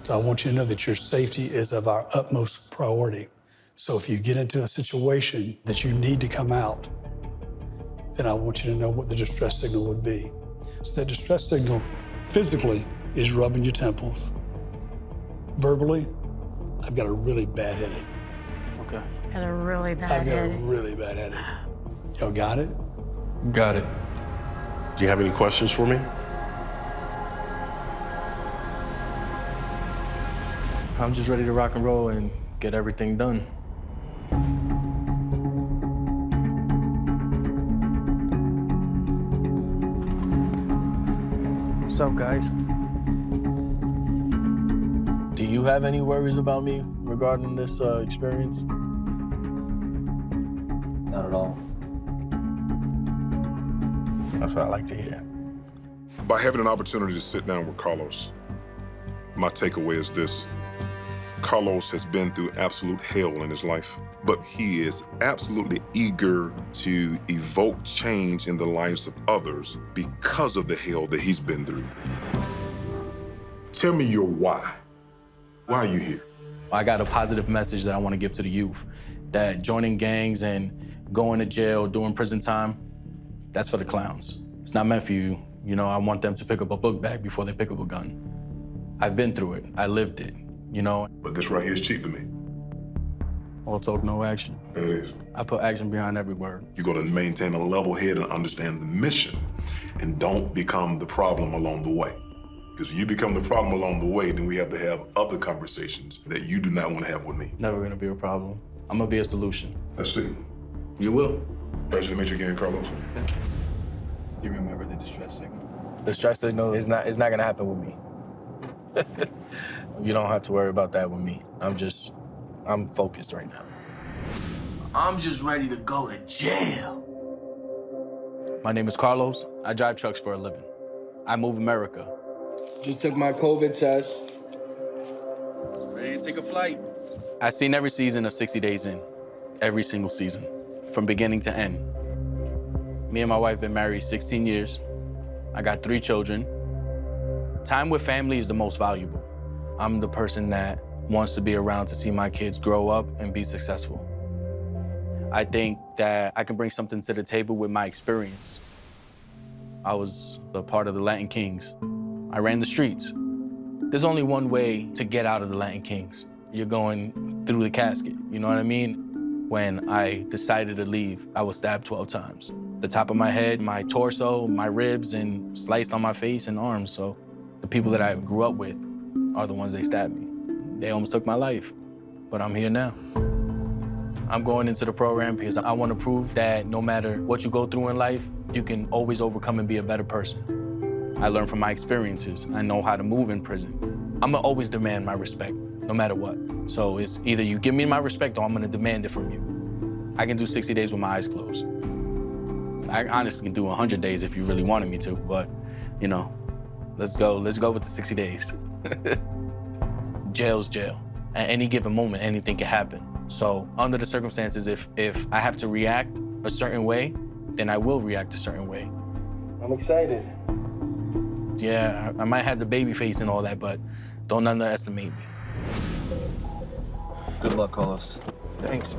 So I want you to know that your safety is of our utmost priority. So if you get into a situation that you need to come out, then I want you to know what the distress signal would be. So that distress signal physically is rubbing your temples. Verbally, I've got a really bad headache. Okay. Got a really bad I've got a headache. really bad headache. Y'all got it? Got it. Do you have any questions for me? I'm just ready to rock and roll and get everything done. What's up, guys? Do you have any worries about me regarding this experience? Not at all. That's what I like to hear. By having an opportunity to sit down with Carlos, my takeaway is this. Carlos has been through absolute hell in his life, but he is absolutely eager to evoke change in the lives of others because of the hell that he's been through. Tell me your why. Why are you here? I got a positive message that I want to give to the youth, that joining gangs and going to jail, doing prison time, that's for the clowns. It's not meant for you. You know, I want them to pick up a book bag before they pick up a gun. I've been through it. I lived it, you know? But this right here is cheap to me. All talk, no action. It is. I put action behind every word. You're gonna maintain a level head and understand the mission, and don't become the problem along the way. Because if you become the problem along the way, then we have to have other conversations that you do not want to have with me. Never gonna be a problem. I'm gonna be a solution. Let's see. You will. Nice to meet you again, Carlos. Do you remember the distress signal? The stress signal is not gonna happen with me. You don't have to worry about that with me. I'm focused right now. I'm just ready to go to jail. My name is Carlos. I drive trucks for a living. I move America. Just took my COVID test. Ready to take a flight. I've seen every season of 60 Days In. Every single season, from beginning to end. Me and my wife been married 16 years. I got 3 children. Time with family is the most valuable. I'm the person that wants to be around to see my kids grow up and be successful. I think that I can bring something to the table with my experience. I was a part of the Latin Kings. I ran the streets. There's only one way to get out of the Latin Kings. You're going through the casket, you know what I mean? When I decided to leave, I was stabbed 12 times. The top of my head, my torso, my ribs, and sliced on my face and arms. So the people that I grew up with are the ones that stabbed me. They almost took my life, but I'm here now. I'm going into the program because I want to prove that no matter what you go through in life, you can always overcome and be a better person. I learned from my experiences. I know how to move in prison. I'm gonna always demand my respect, no matter what. So it's either you give me my respect or I'm gonna demand it from you. I can do 60 days with my eyes closed. I honestly can do 100 days if you really wanted me to, but, you know, let's go with the 60 days. Jail's jail. At any given moment, anything can happen. So under the circumstances, if I have to react a certain way, then I will react a certain way. I'm excited. Yeah, I might have the baby face and all that, but don't underestimate me. Good luck, Carlos. Thanks.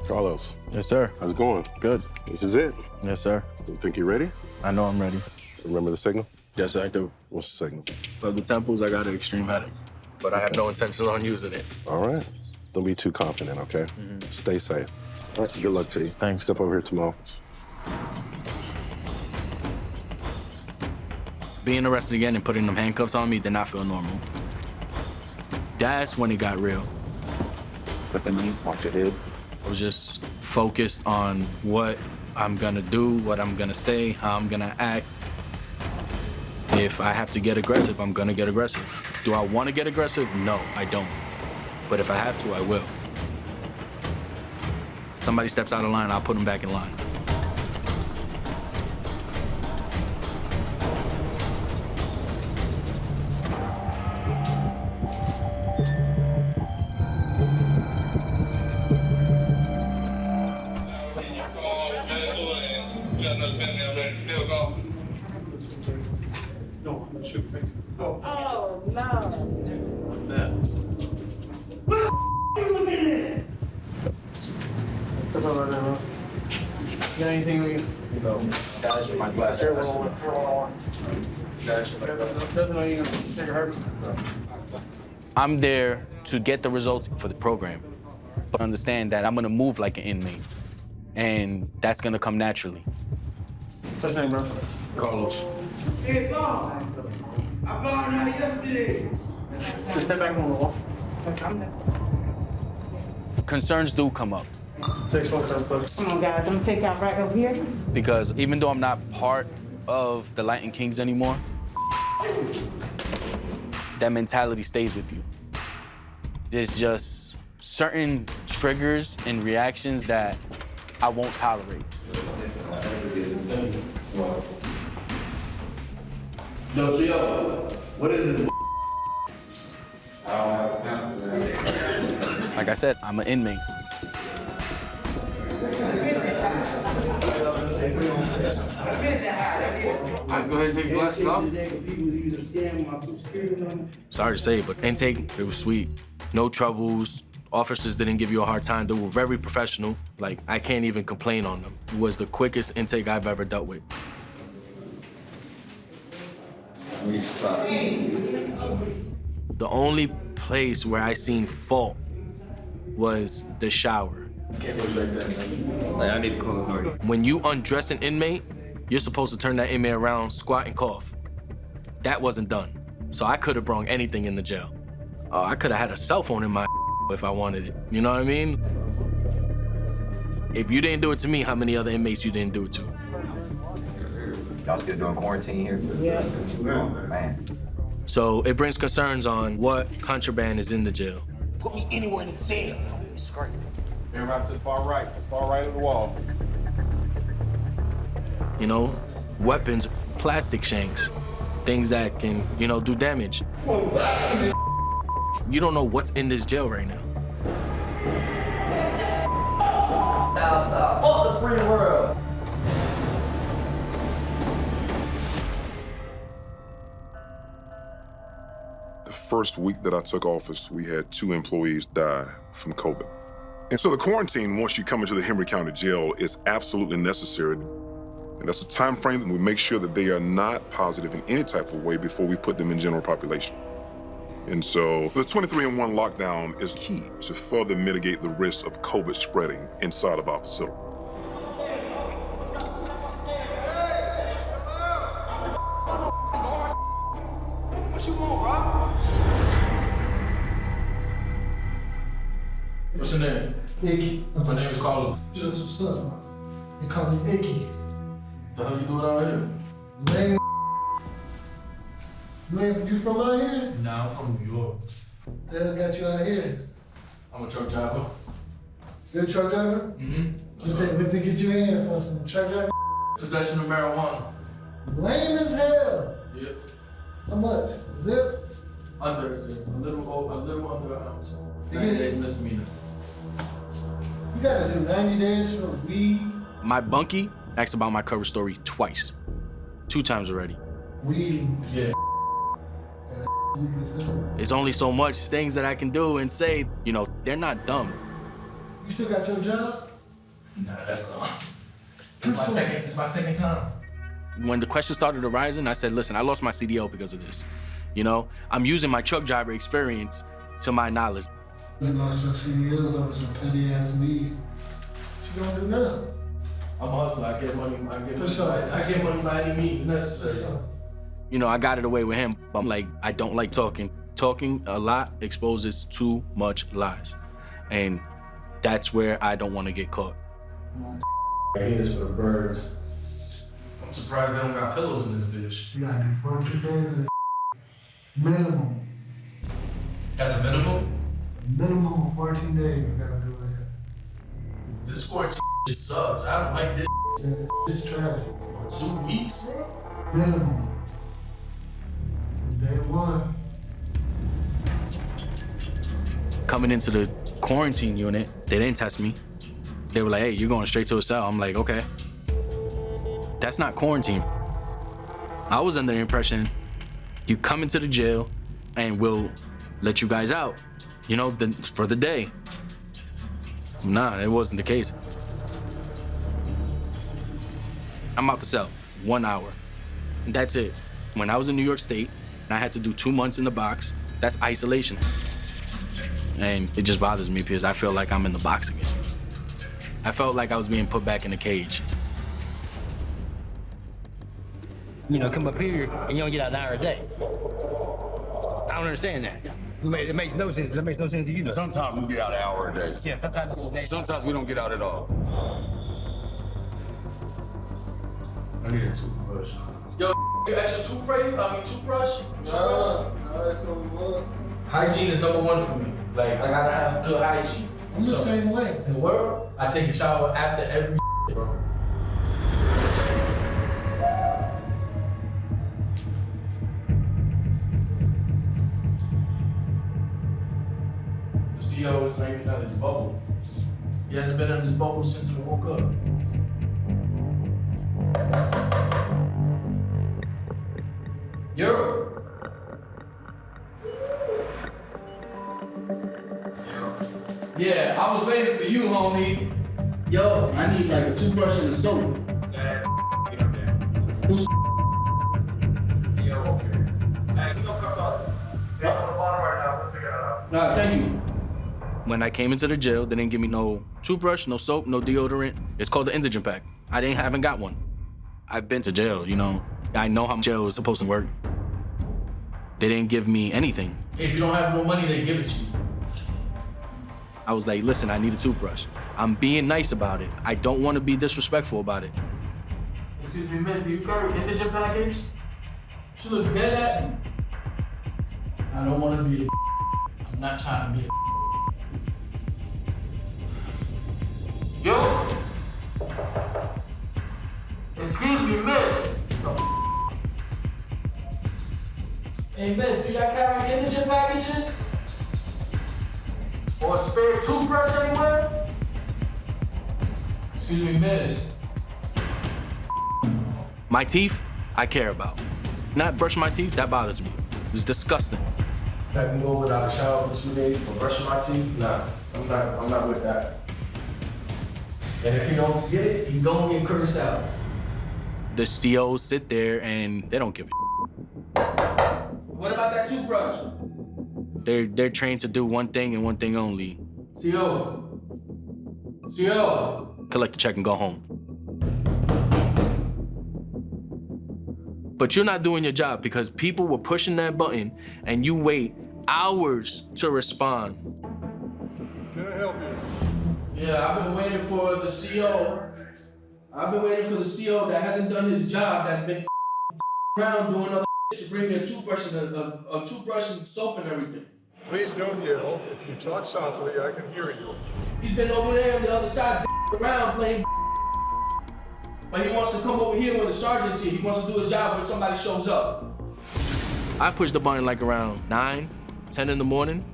Carlos. Yes, sir. How's it going? Good. This is it. Yes, sir. You think you're ready? I know I'm ready. Remember the signal? Yes, I do. What's the signal? For the temples, I got an extreme headache, but I have no intention on using it. All right. Don't be too confident, okay? Stay safe. All right, good luck to you. Thanks. Step over here to my office. Being arrested again and putting them handcuffs on me did not feel normal. That's when it got real. Slip in me, watch your head. I was just focused on what I'm gonna do, what I'm gonna say, how I'm gonna act. If I have to get aggressive, I'm gonna get aggressive. Do I wanna get aggressive? No, I don't. But if I have to, I will. Somebody steps out of line, I'll put them back in line. Oh, no. You got anything we go? Dash my glass. I'm there to get the results for the program, but understand that I'm gonna move like an inmate, and that's gonna come naturally. What's your name, bro? Carlos. Hey, Bob. I found out yesterday. Just step back on the wall. Concerns do come up 617, please. Come on, guys, I'm gonna take y'all right over here. because even though I'm not part of the Latin Kings anymore, that mentality stays with you. There's just certain triggers and reactions that I won't tolerate. What is it? Like I said, I'm an inmate. Alright, go ahead and take your glasses off. Sorry to say, but intake, it was sweet. No troubles. Officers didn't give you a hard time. They were very professional. Like, I can't even complain on them. It was the quickest intake I've ever dealt with. The only place where I seen fault was the shower. Like, I need to call authority. When you undress an inmate, you're supposed to turn that inmate around, squat, and cough. That wasn't done. So I could have brought anything in the jail. I could have had a cell phone in my if I wanted it. You know what I mean? If you didn't do it to me, how many other inmates you didn't do it to? Y'all still doing quarantine here? Yeah. Man. So it brings concerns on what contraband is in the jail. Put me anywhere in the cell. It's great. Turn right to the far right of the wall. You know, weapons, plastic shanks, things that can, you know, do damage. You don't know what's in this jail right now. Outside. Fuck the free world. The first week that I took office, we had 2 employees die from COVID. And so the quarantine, once you come into the Henry County Jail, is absolutely necessary. And that's a time frame that we make sure that they are not positive in any type of way before we put them in general population. And so the 23-in-1 lockdown is key to further mitigate the risk of COVID spreading inside of our facility. What you want, bro? What's your name? Icky. My name is Carlos. Just what's up? They call me Icky. The hell you doing out here? Lame. You from out here? Nah, I'm from New York. The hell got you out here? I'm a truck driver. You a truck driver? Mm-hmm. What to get you in here for some truck driving? Possession of marijuana. Lame as hell. Yep. How much? Zip? Under a little under an ounce. You 90 get- days misdemeanor. You gotta do 90 days for weed. My bunkie asked about my cover story twice. 2 times already. Weed. Yeah. Weed as hell. There's only so much things that I can do and say, you know, they're not dumb. You still got your job? Nah, that's gone. It's my second time. When the question started arising, I said, listen, I lost my CDL because of this. You know, I'm using my truck driver experience to my knowledge. You lost your CDLs over some petty ass weed. What you gonna do now? I'm a hustler. I get money. For sure. I get money by any means necessary. You know, I got it away with him. But I'm like, I don't like talking. Talking a lot exposes too much lies. And that's where I don't want to get caught. Right here's for the birds. I'm surprised they don't got pillows in this bitch. You gotta do 14 days of minimum. That's a minimum? Minimum of 14 days you gotta do it. This quarantine just sucks. I don't like this It's trash. for 2 weeks, bro. Minimum. Day 1. Coming into the quarantine unit, they didn't test me. They They were like, hey, you're going straight to a cell. I'm like, okay. That's not quarantine. I was under the impression you come into the jail and we'll let you guys out, you know, for the day. Nah, it wasn't the case. I'm out the cell, 1 hour. And that's it. When I was in New York State, and I had to do 2 months in the box, that's isolation. And it just bothers me because I feel like I'm in the box again. I felt like I was being put back in a cage. You know, come up here and you don't get out an hour a day. I don't understand that. It makes no sense. That makes no sense to you. Sometimes we get out an hour a day. Yeah, Sometimes we don't get out at all. I need a toothbrush. Yo, you extra toothbrush? No, it's so what? Hygiene is number one for me. Like, I gotta have good hygiene. I'm the same way. In the world, I take a shower after every bro. The CO is not even out of his bubble. He hasn't been in his bubble since he woke up. Yo! Yeah, I was waiting for you, homie. Yo, I need like a toothbrush and a soap. Get up there. Who's CO over here. Hey, we gonna come talk. Yeah, on the bottom right now. We'll figure it out. Nah, thank you. When I came into the jail, they didn't give me no toothbrush, no soap, no deodorant. It's called the indigent pack. Haven't got one. I've been to jail, you know. I know how jail is supposed to work. They didn't give me anything. If you don't have no money, they give it to you. I was like, listen, I need a toothbrush. I'm being nice about it. I don't want to be disrespectful about it. Excuse me, miss, do you carry indigent package? She look dead at me. I don't want to be a I'm not trying to be a Yo! Excuse me, miss. Hey, miss, do y'all carry indigent packages? Or a spare toothbrush anywhere? Excuse me, miss. My teeth, I care about. Not brushing my teeth, that bothers me. It's disgusting. I can go without a shower for 2 days, but brushing my teeth, nah, I'm not with that. And if you don't get it, you don't get cursed out. The COs sit there and they don't give a What about that toothbrush? They're trained to do one thing and one thing only. CO. Collect the check and go home. But you're not doing your job because people were pushing that button and you wait hours to respond. Can I help you? Yeah, I've been waiting for the CO. I've been waiting for the CO that hasn't done his job, that's been around doing other shit to bring me a toothbrush and soap and everything. Please don't yell. If you talk softly, I can hear you. He's been over there on the other side around playing but he wants to come over here when the sergeant's here. He wants to do his job when somebody shows up. I pushed the button like around 9, 10 in the morning.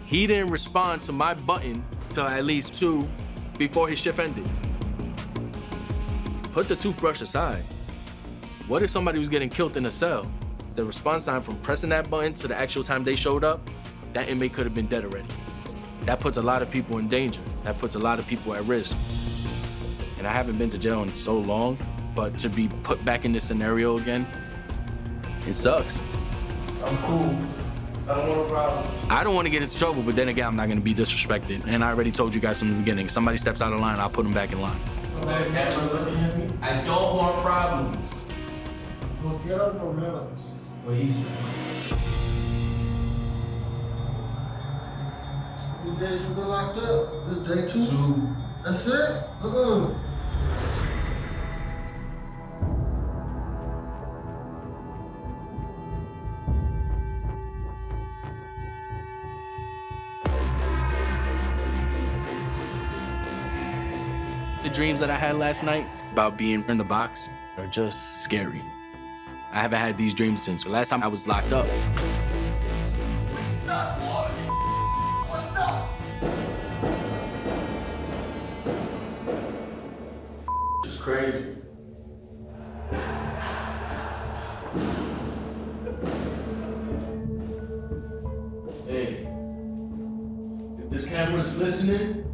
He didn't respond to my button till at least 2 before his shift ended. Put the toothbrush aside. What if somebody was getting killed in a cell? The response time from pressing that button to the actual time they showed up, that inmate could have been dead already. That puts a lot of people in danger. That puts a lot of people at risk. And I haven't been to jail in so long, but to be put back in this scenario again, it sucks. I'm cool. I don't want a problem. I don't want to get into trouble, but then again, I'm not going to be disrespected. And I already told you guys from the beginning, if somebody steps out of line, I'll put them back in line. I don't want problems. No quiero problemas. What he said. How many days you been locked up? This day 2? 2. That's it? The dreams that I had last night about being in the box are just scary. I haven't had these dreams since the last time I was locked up. What's up? crazy. Hey, if this camera is listening,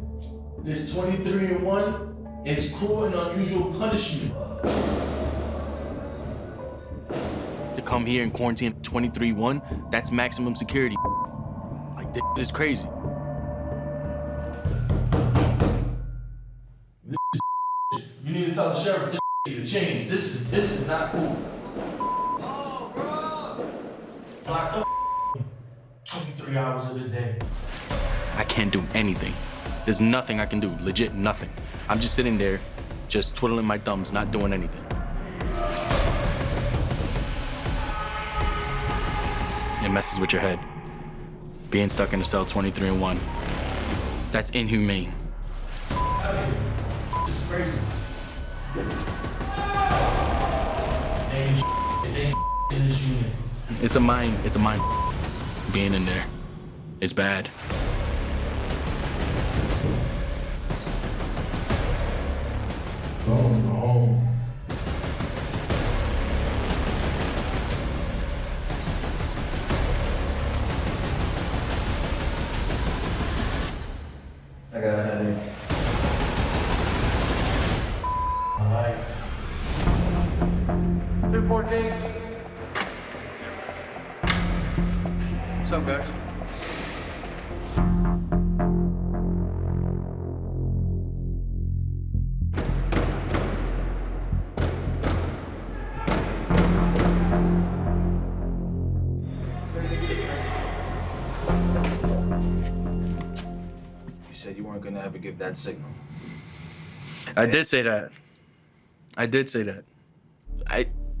this 23-1 is cruel and unusual punishment. To come here and quarantine 23-1, that's maximum security. Like, this is crazy. You need to tell the sheriff this to change. This is not cool. Oh, bro! Locked up 23 hours of the day. I can't do anything. There's nothing I can do, legit nothing. I'm just sitting there, just twiddling my thumbs, not doing anything. It messes with your head. Being stuck in a cell 23-1, that's inhumane. It's crazy. It's a mind being in there. It's bad. Go home. I got a headache. My life. 214. What's up, guys? You said you weren't gonna ever give that signal. I did say that.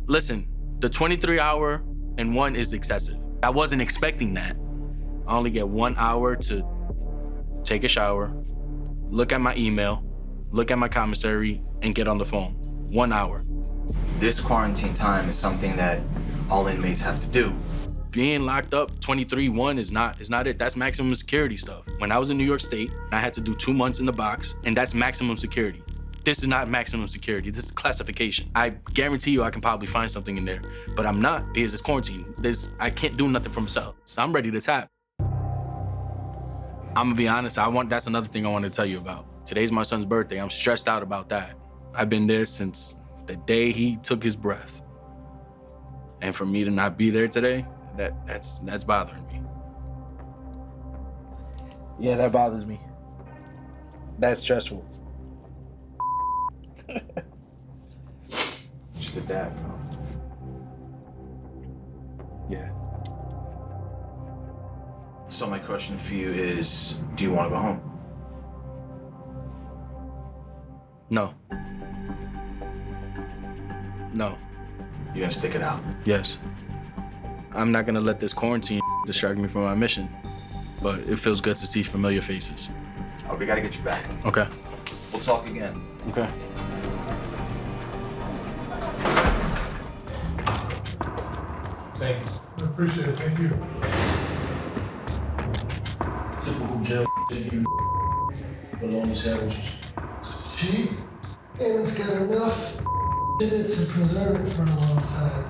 Listen, the 23-hour and 1 is excessive. I wasn't expecting that. I only get 1 hour to take a shower, look at my email, look at my commissary, and get on the phone. 1 hour. This quarantine time is something that all inmates have to do. Being locked up 23-1 is not it. That's maximum security stuff. When I was in New York State, I had to do 2 months in the box, and that's maximum security. This is not maximum security. This is classification. I guarantee you I can probably find something in there, but I'm not because it's quarantine. I can't do nothing for myself. So I'm ready to tap. I'm gonna be honest, that's another thing I wanted to tell you about. Today's my son's birthday. I'm stressed out about that. I've been there since the day he took his breath. And for me to not be there today, that's bothering me. Yeah, that bothers me. That's stressful. Just a dad, bro. Yeah. So my question for you is, do you want to go home? No. No. You're gonna stick it out? Yes. I'm not gonna let this quarantine distract me from my mission, but it feels good to see familiar faces. Oh, we gotta get you back. Okay. We'll talk again. Okay. Thank you. I appreciate it. Thank you. Typical jail bologna sandwiches. Cheap, and it's got enough in it to preserve it for a long time.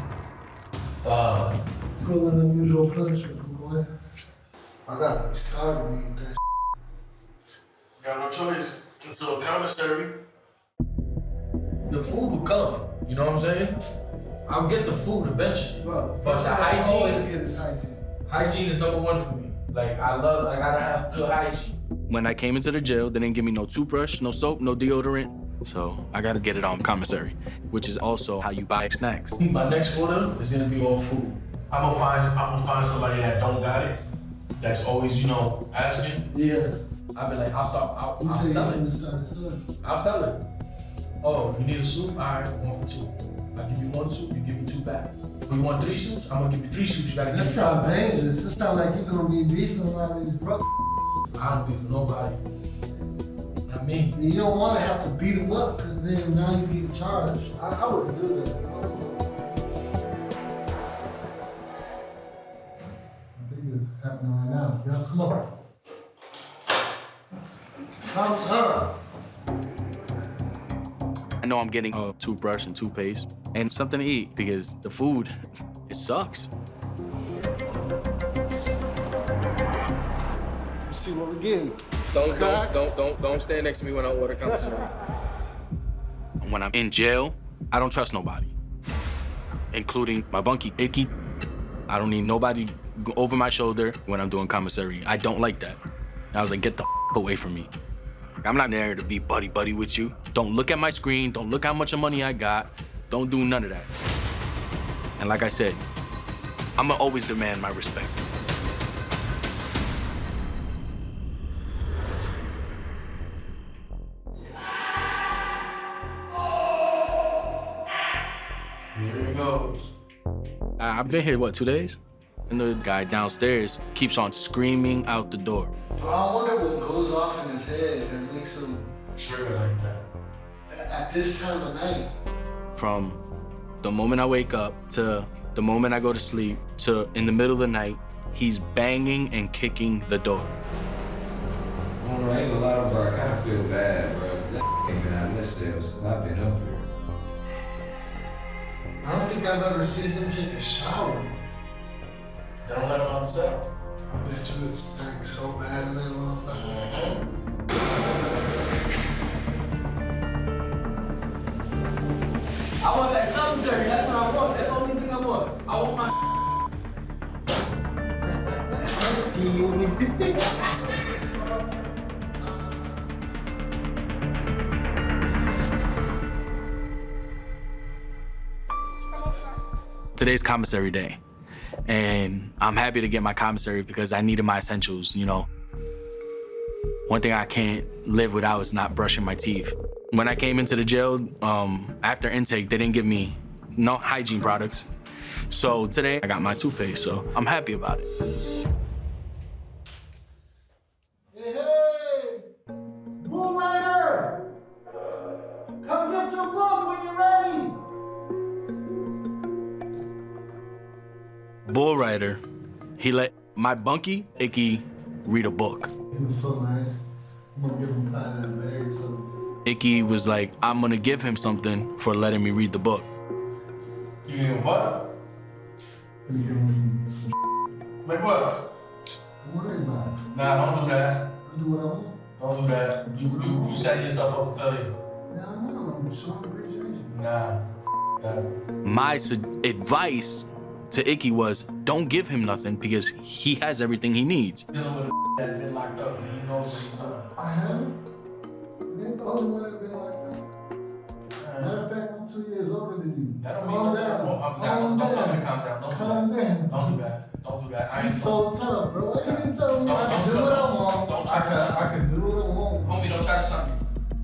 Cruel and unusual punishment, boy. I gotta be starving to eat that. Got no choice. It's a commissary. The food will come. You know what I'm saying? I'll get the food eventually. Bro, but the hygiene. always get is hygiene. Hygiene is number one for me. I gotta have good hygiene. When I came into the jail, they didn't give me no toothbrush, no soap, no deodorant. So I gotta get it on commissary, which is also how you buy snacks. My next order is gonna be all food. I'm gonna find somebody that don't got it. That's always, asking. Yeah. I'll be like, I'll sell it. I'll sell it. Oh, you need a soup? All right, 1 for 2. I give you 1 soup, you give me 2 back. If you want 3 soups, I'm gonna give you 3 soups. You gotta give me 5. That sounds dangerous. It sounds like you're gonna be beefing a lot of these brothers. I don't beef with nobody. Not me. You don't want to have to beat them up because then now you get charged. I wouldn't do that. I think it's happening right now. Yeah, come on. Come on. I know I'm getting a toothbrush and toothpaste and something to eat because the food, it sucks. Let's see what we're getting. Don't stand next to me when I order commissary. When I'm in jail, I don't trust nobody, including my bunkie, Icky. I don't need nobody over my shoulder when I'm doing commissary. I don't like that. I was like, get the away from me. I'm not there to be buddy-buddy with you. Don't look at my screen. Don't look how much money I got. Don't do none of that. And like I said, I'ma always demand my respect. Here it goes. I've been here, what, 2 days? And the guy downstairs keeps on screaming out the door. Bro, I wonder what goes off in his head that makes him Trigger like that. at this time of night. From the moment I wake up to the moment I go to sleep to in the middle of the night, he's banging and kicking the door. I don't know, I ain't gonna lie, bro. I kind of feel bad, bro. That ain't been out of this cells since I've been up here. I don't think I've ever seen him take a shower. They don't let him out the cell. I bet you it stank so bad in that motherfucker. I want that commentary, that's what I want. That's the only thing I want. I want my Today's commissary day. And I'm happy to get my commissary because I needed my essentials, you know. One thing I can't live without is not brushing my teeth. When I came into the jail, after intake, they didn't give me no hygiene products. So today I got my toothpaste, so I'm happy about it. Hey, hey! Bull Rider! Come get your book when you're ready! Bull Rider, he let my bunkie, Icky, read a book. It was so nice. I'm gonna give him time in that bag, so. Icky was like, I'm gonna give him something for letting me read the book. You hear what? I'm gonna give him some Like what? Don't worry about it. Nah, don't do that. I'll do what I want. Don't do that. You set yourself up for failure. Yeah, I know. I'm showing appreciation. Nah. That. My advice to Icky was, don't give him nothing because he has everything he needs. Dealing with a that's been locked up and he knows what he's doing. I haven't. You ain't the only one that's been like that. Matter of fact, I'm 2 years older than you. That don't mean Calm nothing. down. Don't tell me to calm down. Don't do Calm that. down. Don't do that. Don't do that. I You're ain't so tough, bro. Why you didn't tell me I can Don't do what I want? don't try to suck. I can do what I want. Homie, don't try to suck me.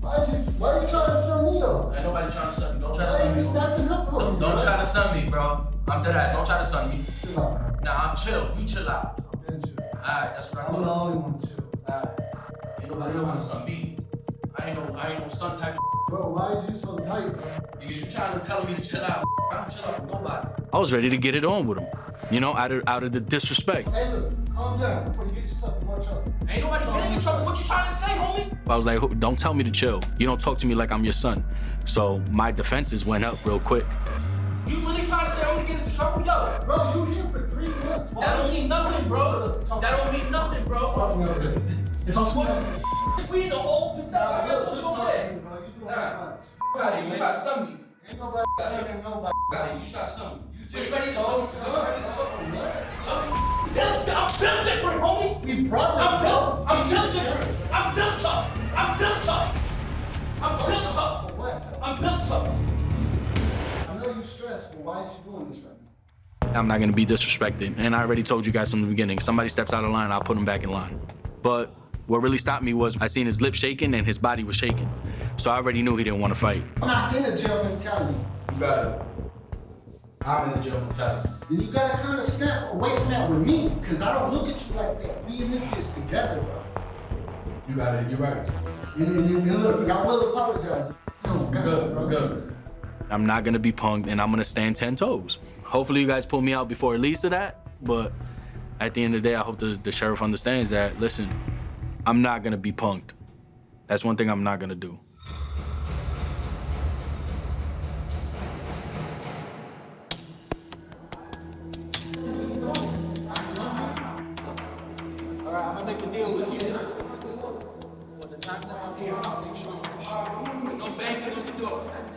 Why you trying to sell me though? Ain't nobody trying to suck me. Don't try to Why suck you me. snapping up on me? Don't try to suck me, bro. I'm dead ass. Don't try to suck me. Chill out, bro. Nah, I'm chill. You chill out. Then chill. Alright, that's what I I'm the thought. only one chill. Alright. Ain't nobody trying to suck me. I ain't no son type of Bro, why is you so tight, bro? because you trying to tell me to chill out. I don't chill out for nobody. I was ready to get it on with him, you know, out of the disrespect. Hey, look, calm down before you get yourself in more trouble. Ain't nobody getting in trouble. What you trying to say, homie? I was like, don't tell me to chill. You don't talk to me like I'm your son. So my defenses went up real quick. You really trying to say I'm gonna get into trouble? Yo, Bro, you here for 3 months. that don't mean nothing, bro. That don't mean nothing, bro. Talk to me over there. Talk to me. We in the whole facade. I Nah, got just to over talk to there. me, bro. You doing Nah. too much. Got it. You try to sum me. Ain't nobody saying nobody. Got it. You try to sum me. You ready just to so go? tough. I'm built different, homie. We brothers. I'm built different. I'm built tough. I'm built tough. I'm built tough. For what? I'm built tough. I know you stressed, but why is you doing this right now? I'm not gonna be disrespected. And I already told you guys from the beginning, somebody steps out of line, I'll put him back in line. But what really stopped me was I seen his lips shaking and his body was shaking. So I already knew he didn't want to fight. I'm not in a jail mentality. You got it. I'm in the jail mentality. Then you gotta kind of snap away from that with me, because I don't look at you like that. We in this bitch together, bro. You got it. You're right. And look, I will apologize. No, You're good. We're good. I'm not gonna be punked and I'm gonna stand 10 toes. Hopefully you guys pull me out before it leads to that, but at the end of the day, I hope the sheriff understands that, listen, I'm not gonna be punked. That's one thing I'm not gonna do.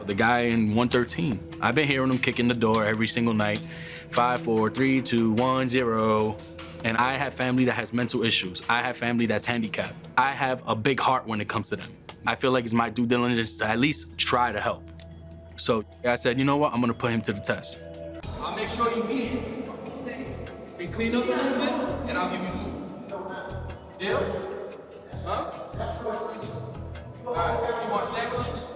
The guy in 113. I've been hearing him kicking the door every single night. 5, 4, 3, 2, 1, 0. And I have family that has mental issues. I have family that's handicapped. I have a big heart when it comes to them. I feel like it's my due diligence to at least try to help. So I said, you know what? I'm gonna put him to the test. I'll make sure you eat and clean up a little bit, and I'll give you food. Deal? Huh? All right, you want sandwiches?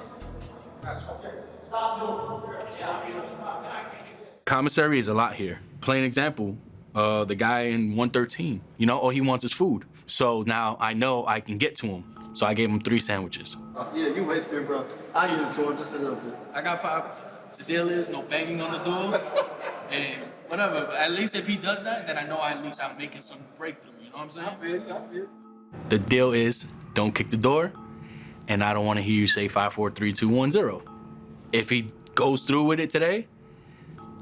Commissary is a lot here. Plain example, the guy in 113, you know, all he wants is food. So now I know I can get to him. So I gave him 3 sandwiches. Yeah, you wasted, bro. I give it to him just a little bit. I got pop. The deal is no banging on the door, and whatever. But at least if he does that, then I know at least I'm making some breakthrough. You know what I'm saying? The deal is don't kick the door, and I don't want to hear you say 5, 4, 3, 2, 1, 0. If he goes through with it today,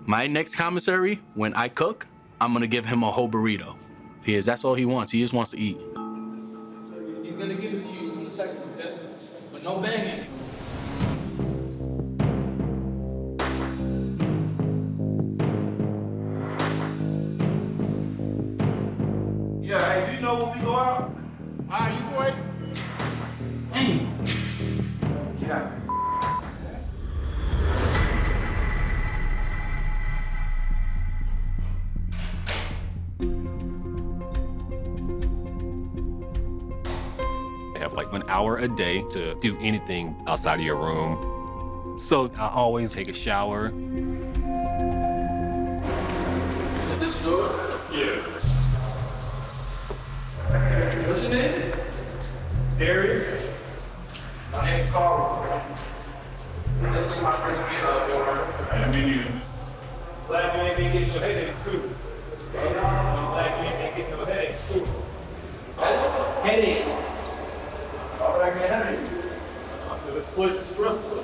my next commissary, when I cook, I'm gonna give him a whole burrito. Because that's all he wants. He just wants to eat. He's gonna give it to you in a second, okay? But no banging. Yeah, hey, do you know when we go out? All right, you boy. Hey. Get out this. I have like 1 hour a day to do anything outside of your room. So I always take a shower. This door? Yeah. What's your name? Darius? My name's Carl. This is my first get up, I mean, you. Glad you ain't been getting your headaches too. I'm glad you ain't been getting your headaches too. Headaches. Why would I get headaches? After the splits is stressful.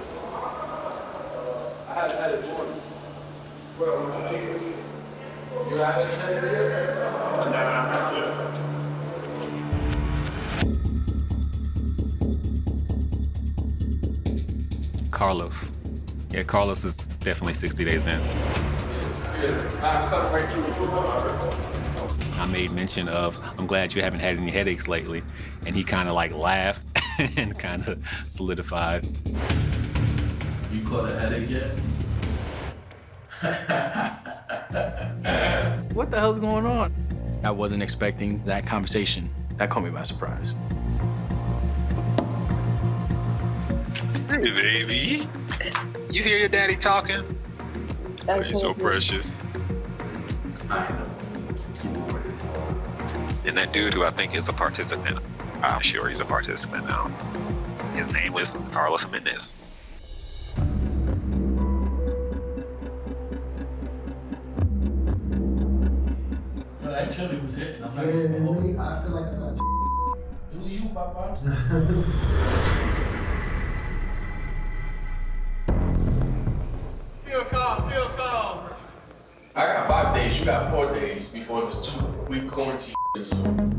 I haven't had it once. Well, You haven't had it yet? nah, not yet. Carlos. Yeah, Carlos is definitely 60 days in. I made mention of, I'm glad you haven't had any headaches lately. And he kind of like laughed and kind of solidified. You caught a headache yet? What the hell's going on? I wasn't expecting that conversation. That caught me by surprise. Hey, baby. You hear your daddy talking? Oh, you're so precious. I know. And that dude who I think is a participant, I'm sure he's a participant now. His name is Carlos Mendez. That chili was hitting. I'm not Yeah, gonna hold me, it. I feel like I got Do you, Papa? Feel calm. I got 5 days. You got 4 days before this 2-week quarantine.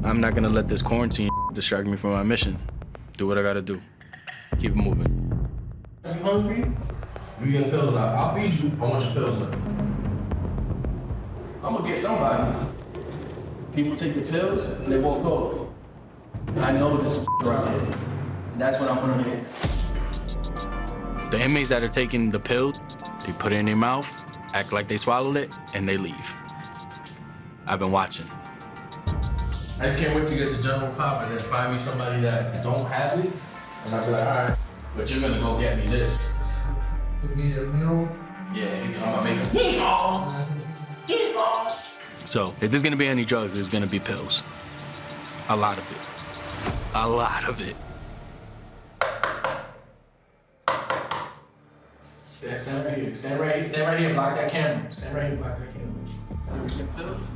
I'm not gonna let this quarantine distract me from my mission. Do what I gotta do. Keep it moving. Are you hungry? You get pills. I'll feed you. I want your pills now. I'm gonna get somebody. People take the pills and they won't go. I know this is around here. That's what I'm gonna do. The inmates that are taking the pills, they put it in their mouth, act like they swallowed it, and they leave. I've been watching. I just can't wait to get to General Pop and then find me somebody that don't have it. And I'll be like, all right, but you're gonna go get me this. to be a meal. Yeah, I'm gonna make him. So if there's gonna be any drugs, there's gonna be pills. A lot of it. A lot of it. Yeah, stand right here. Stand right here. Stand right here. Block that camera. Stand right here. Block that camera. Get pills.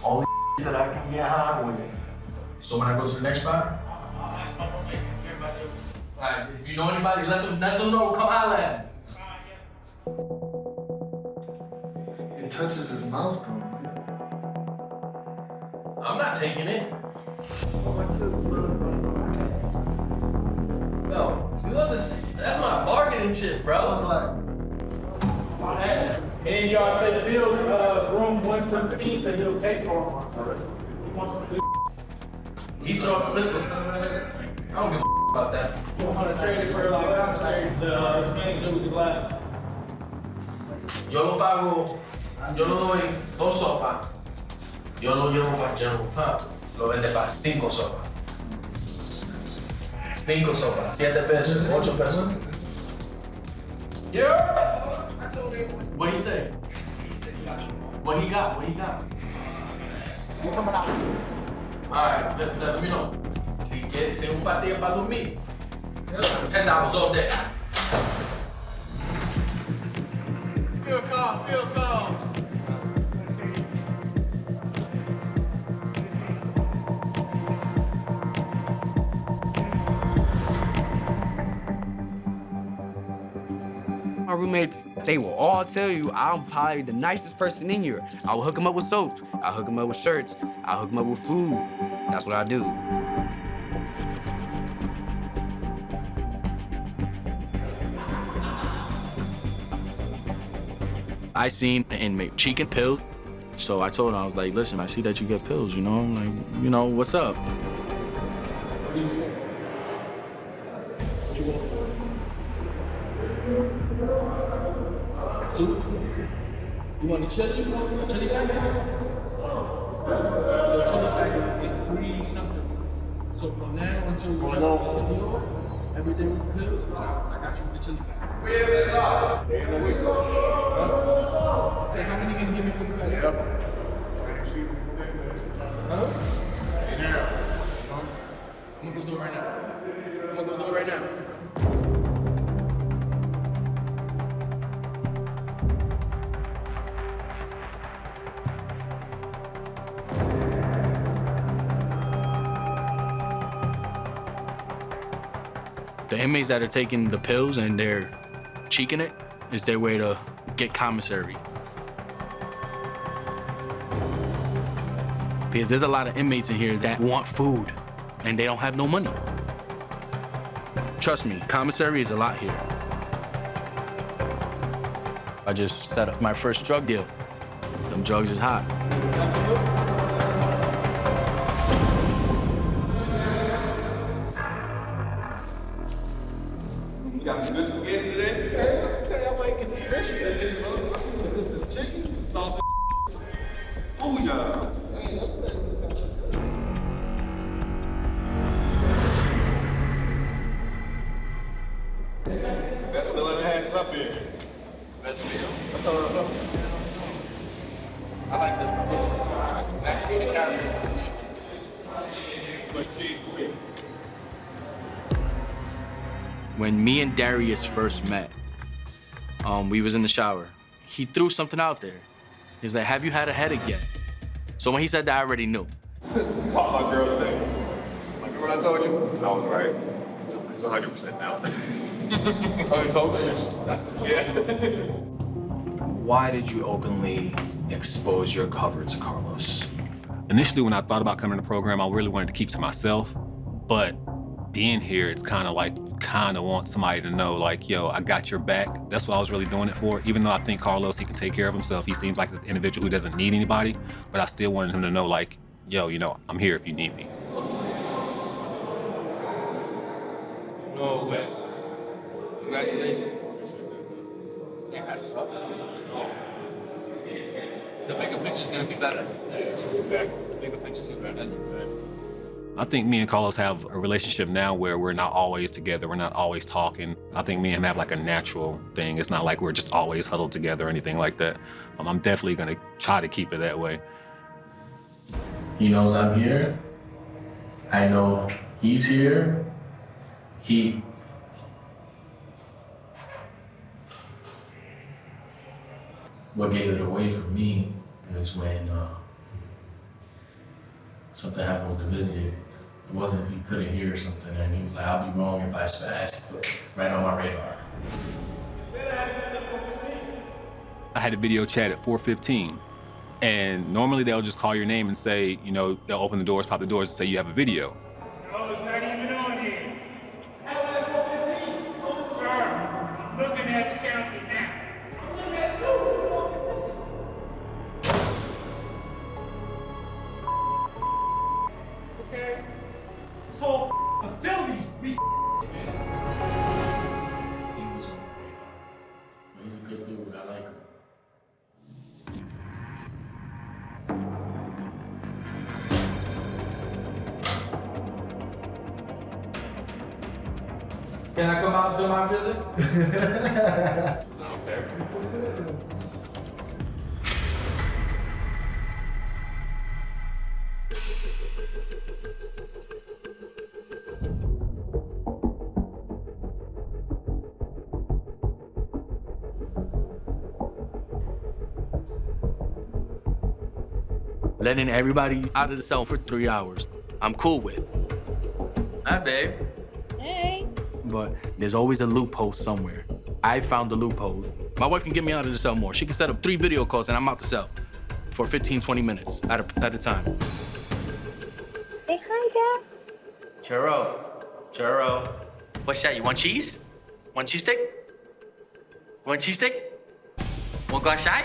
Only that I can get high with. So when I go to the next spot, alright, if you know anybody, let them know. Come holler at me. It touches his mouth though. I'm not taking it. You understand? That's my bargaining chip, bro. I was like, And y'all take Bill's room 117, so he'll take for him. He wants to do. He's throwing, listen, I don't give a about that. You want to trade it for like commissary, the man do with the glass. Yo lo pago, yo lo doy 2 sopas. Yo lo llevo para General Pub. Lo vende para 5 sopas. 5 sopas, 7 pesos, 8 pesos. Yeah. I told you. What he say? He said he got you. What he got? What he got? You coming out? Alright, let me know. Si un partido para dormir, $10 all day. Bill call. My roommates, they will all tell you I'm probably the nicest person in here. I will hook them up with soap. I'll hook them up with shirts. I'll hook them up with food. That's what I do. I seen an inmate cheeking pills. So I told him, I was like, listen, I see that you get pills, you know? Like, you know, what's up? Soup? You want the chili? A chili bag? So a chili bag is 3 something. So from now until we have this video, every day with pills, I got you with the chili bag. We have the sauce. Hey, how many can you give me for the bag? Huh? I'm gonna go do it right now. The inmates that are taking the pills and they're cheeking it is their way to get commissary. Because there's a lot of inmates in here that want food and they don't have no money. Trust me, commissary is a lot here. I just set up my first drug deal. Them drugs is hot. You got some good spaghetti today? Okay, I might get the fish. Chicken? Sauce. Oh, yeah. Best meal in the hands up here. Best meal. I like this. Macaroni and carrot. Much cheese for me. When me and Darius first met, we was in the shower. He threw something out there. He's like, have you had a headache yet? So when he said that, I already knew. Talk my girl today. Like, remember what I told you? I was right. It's 100% now. Oh, you told me? Yeah. Why did you openly expose your cover to Carlos? Initially, when I thought about coming to the program, I really wanted to keep to myself. But being here, it's kind of like, you kind of want somebody to know, like, yo, I got your back. That's what I was really doing it for. Even though I think Carlos, he can take care of himself. He seems like an individual who doesn't need anybody. But I still wanted him to know, like, yo, you know, I'm here if you need me. No way. Congratulations. Yeah, that sucks. The bigger picture's gonna be better. The bigger picture's gonna be better. I think me and Carlos have a relationship now where we're not always together, we're not always talking. I think me and him have like a natural thing. It's not like we're just always huddled together or anything like that. I'm definitely gonna try to keep it that way. He knows I'm here. I know he's here. What gave it away for me was when something happened with the visit. It wasn't, he couldn't hear something, and he was like, I'll be wrong if I spaz, but right on my radar. I had a video chat at 4:15, and normally they'll just call your name and say, you know, they'll open the doors, pop the doors, and say you have a video. No, it's not even on here. Can I come out to my prison? Okay. Letting everybody out of the cell for 3 hours, I'm cool with. Hi, babe. Hey. But there's always a loophole somewhere. I found the loophole. My wife can get me out of the cell more. She can set up 3 video calls and I'm out the cell for 15, 20 minutes at a time. Say hi, Dad. Churro. What's that? You want cheese? Want cheese stick? Want cheese stick? Want go outside?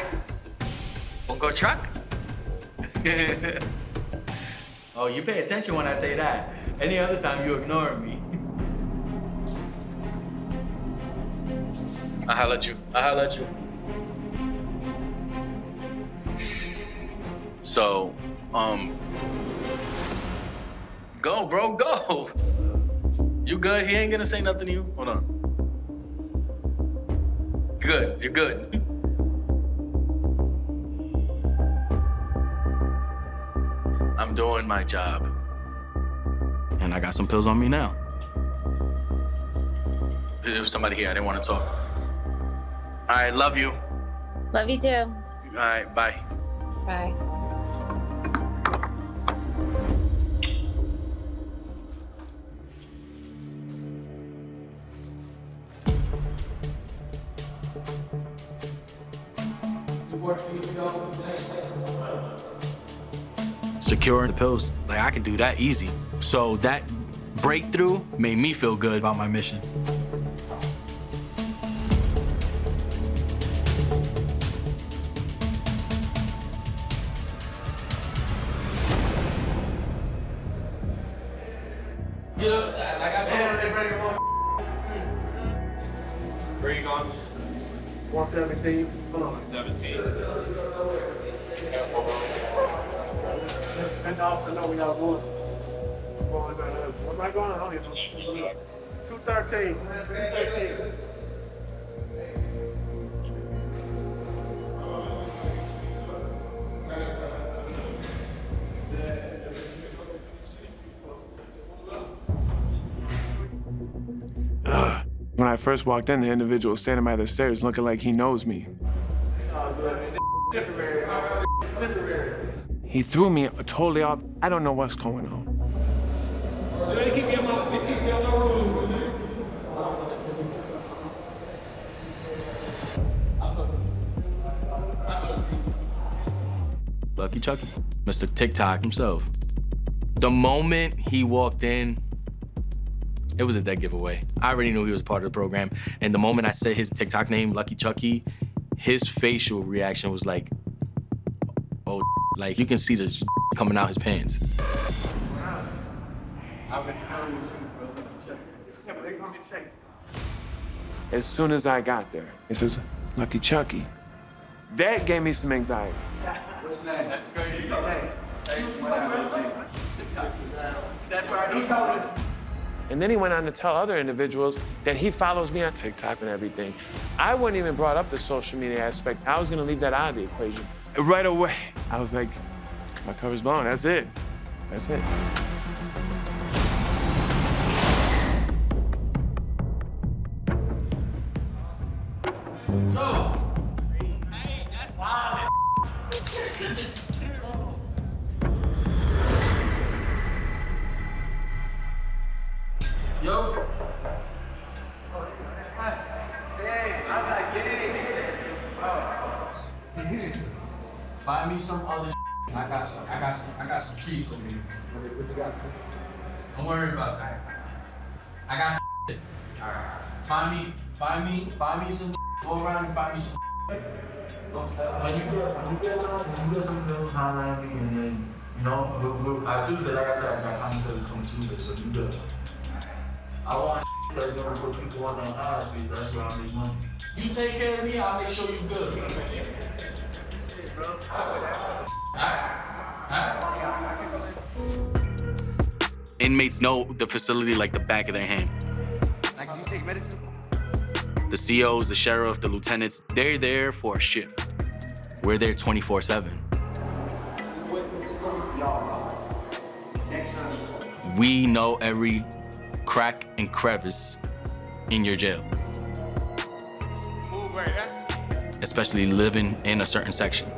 Want go truck? Oh, you pay attention when I say that. Any other time you ignore me. I holla at you. So, go, bro, go. You good? He ain't gonna say nothing to you? Hold on. Good, you're good. I'm doing my job. And I got some pills on me now. There was somebody here, I didn't want to talk. All right, love you. Love you too. All right, bye. Bye. Securing the pills, like I can do that easy. So that breakthrough made me feel good about my mission. You know, like I told you, where you going? 117. Hold on. 17. I know we got one. What am I going on? 213. 213. When I first walked in, the individual was standing by the stairs looking like he knows me. He threw me totally off. I don't know what's going on. Lucky Chucky, Mr. TikTok himself. The moment he walked in, it was a dead giveaway. I already knew he was part of the program. And the moment I said his TikTok name, Lucky Chucky, his facial reaction was like, oh, like you can see the coming out his pants. As soon as I got there, it says, Lucky Chucky. That gave me some anxiety. What's that? That's crazy. That's where I know. And then he went on to tell other individuals that he follows me on TikTok and everything. I wouldn't even brought up the social media aspect. I was gonna leave that out of the equation. Right away, I was like, my cover's blown, that's it. That's it. Yo! Hey, that's wild. Yo. Buy me some other I got some treats with me. Don't worry about that. I got some Alright. Find me some go around and find me some when you get some pills, holler at me and then you know, Tuesday, like I said, I got conversation come Tuesday, so you do it. I want that's gonna put people on their ass because that's where I make money. You take care of me, I'll make sure you good. Inmates know the facility like the back of their hand. Like, do you take medicine? The COs, the sheriff, the lieutenants, they're there for a shift. We're there 24/7. We know every crack and crevice in your jail. Especially living in a certain section.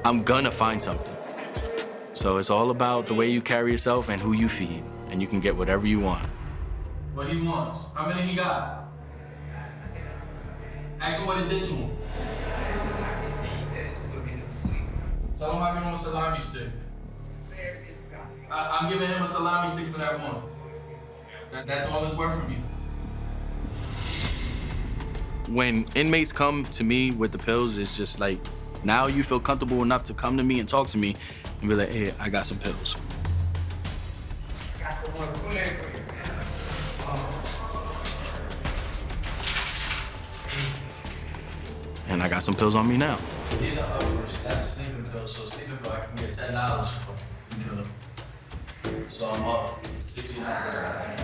I'm gonna find something. So it's all about the way you carry yourself and who you feed, and you can get whatever you want. What he wants? How many he got? Ask him what it did to him. Tell him I give him a salami stick. I'm giving him a salami stick for that one. That's all it's worth for me. When inmates come to me with the pills, it's just like, now you feel comfortable enough to come to me and talk to me and be like, hey, I got some pills. And I got some pills on me now. These are uppers. That's a sleeping pill. So a sleeping pill I can get $10 for. So I'm up $69.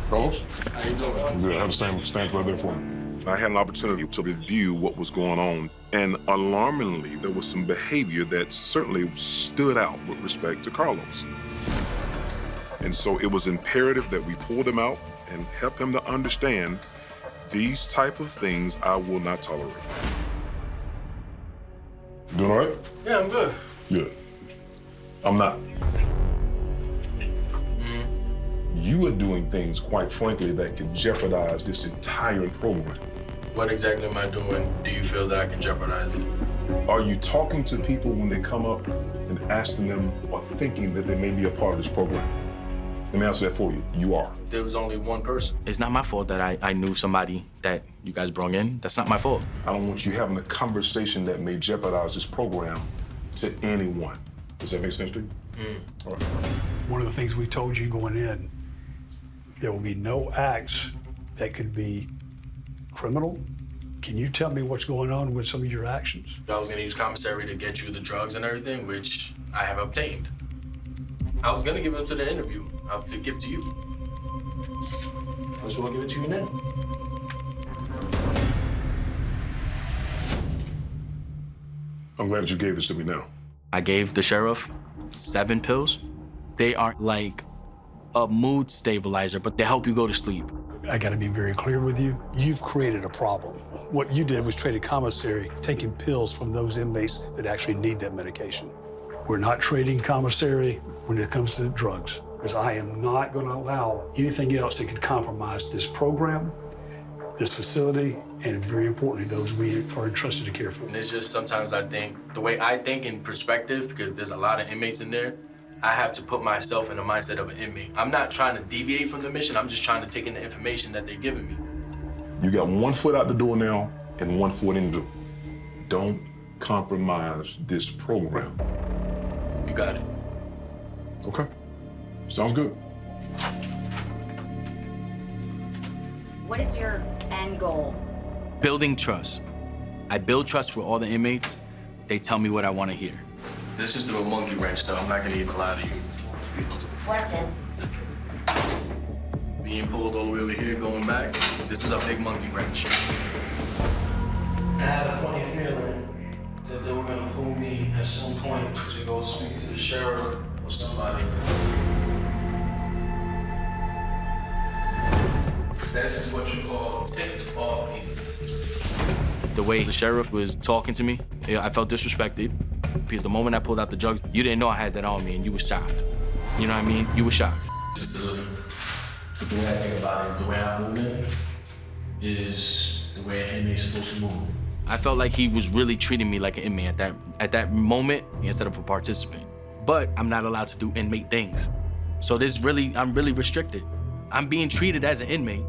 Carlos? How you doing? Good. Have a stand right there for me. I had an opportunity to review what was going on, and alarmingly, there was some behavior that certainly stood out with respect to Carlos. And so it was imperative that we pulled him out and help him to understand these type of things I will not tolerate. Doing all right? Yeah, I'm good. Good. I'm not. You are doing things, quite frankly, that could jeopardize this entire program. What exactly am I doing? Do you feel that I can jeopardize it? Are you talking to people when they come up and asking them or thinking that they may be a part of this program? Let me answer that for you. You are. There was only one person. It's not my fault that I knew somebody that you guys brought in. That's not my fault. I don't want you having a conversation that may jeopardize this program to anyone. Does that make sense to you? All right. One of the things we told you going in, there will be no acts that could be criminal. Can you tell me what's going on with some of your actions? I was gonna use commissary to get you the drugs and everything, which I have obtained. I was gonna give them to the interview, to give to you. I just wanna give it to you now. I'm glad you gave this to me now. I gave the sheriff 7 pills. They aren't like a mood stabilizer, but they help you go to sleep. I gotta be very clear with you. You've created a problem. What you did was trade a commissary, taking pills from those inmates that actually need that medication. We're not trading commissary when it comes to drugs, because I am not gonna allow anything else that could compromise this program, this facility, and very importantly, those we are entrusted to care for. And it's just sometimes I think, the way I think in perspective, because there's a lot of inmates in there, I have to put myself in the mindset of an inmate. I'm not trying to deviate from the mission, I'm just trying to take in the information that they're giving me. You got one foot out the door now and one foot in the door. Don't compromise this program. You got it. Okay. Sounds good. What is your end goal? Building trust. I build trust with all the inmates. They tell me what I want to hear. This is through a monkey wrench, though. I'm not gonna even lie to you. What, Tim? Being pulled all the way over here, going back, this is a big monkey wrench. I had a funny feeling that they were gonna pull me at some point to go speak to the sheriff or somebody. This is what you call tipped off people. The way the sheriff was talking to me, I felt disrespected. Because the moment I pulled out the drugs, you didn't know I had that on me and you were shocked. You know what I mean? You were shocked. Just the way I think about it is the way I move in is the way an inmate's supposed to move. I felt like he was really treating me like an inmate at that moment instead of a participant. But I'm not allowed to do inmate things. So I'm really restricted. I'm being treated as an inmate,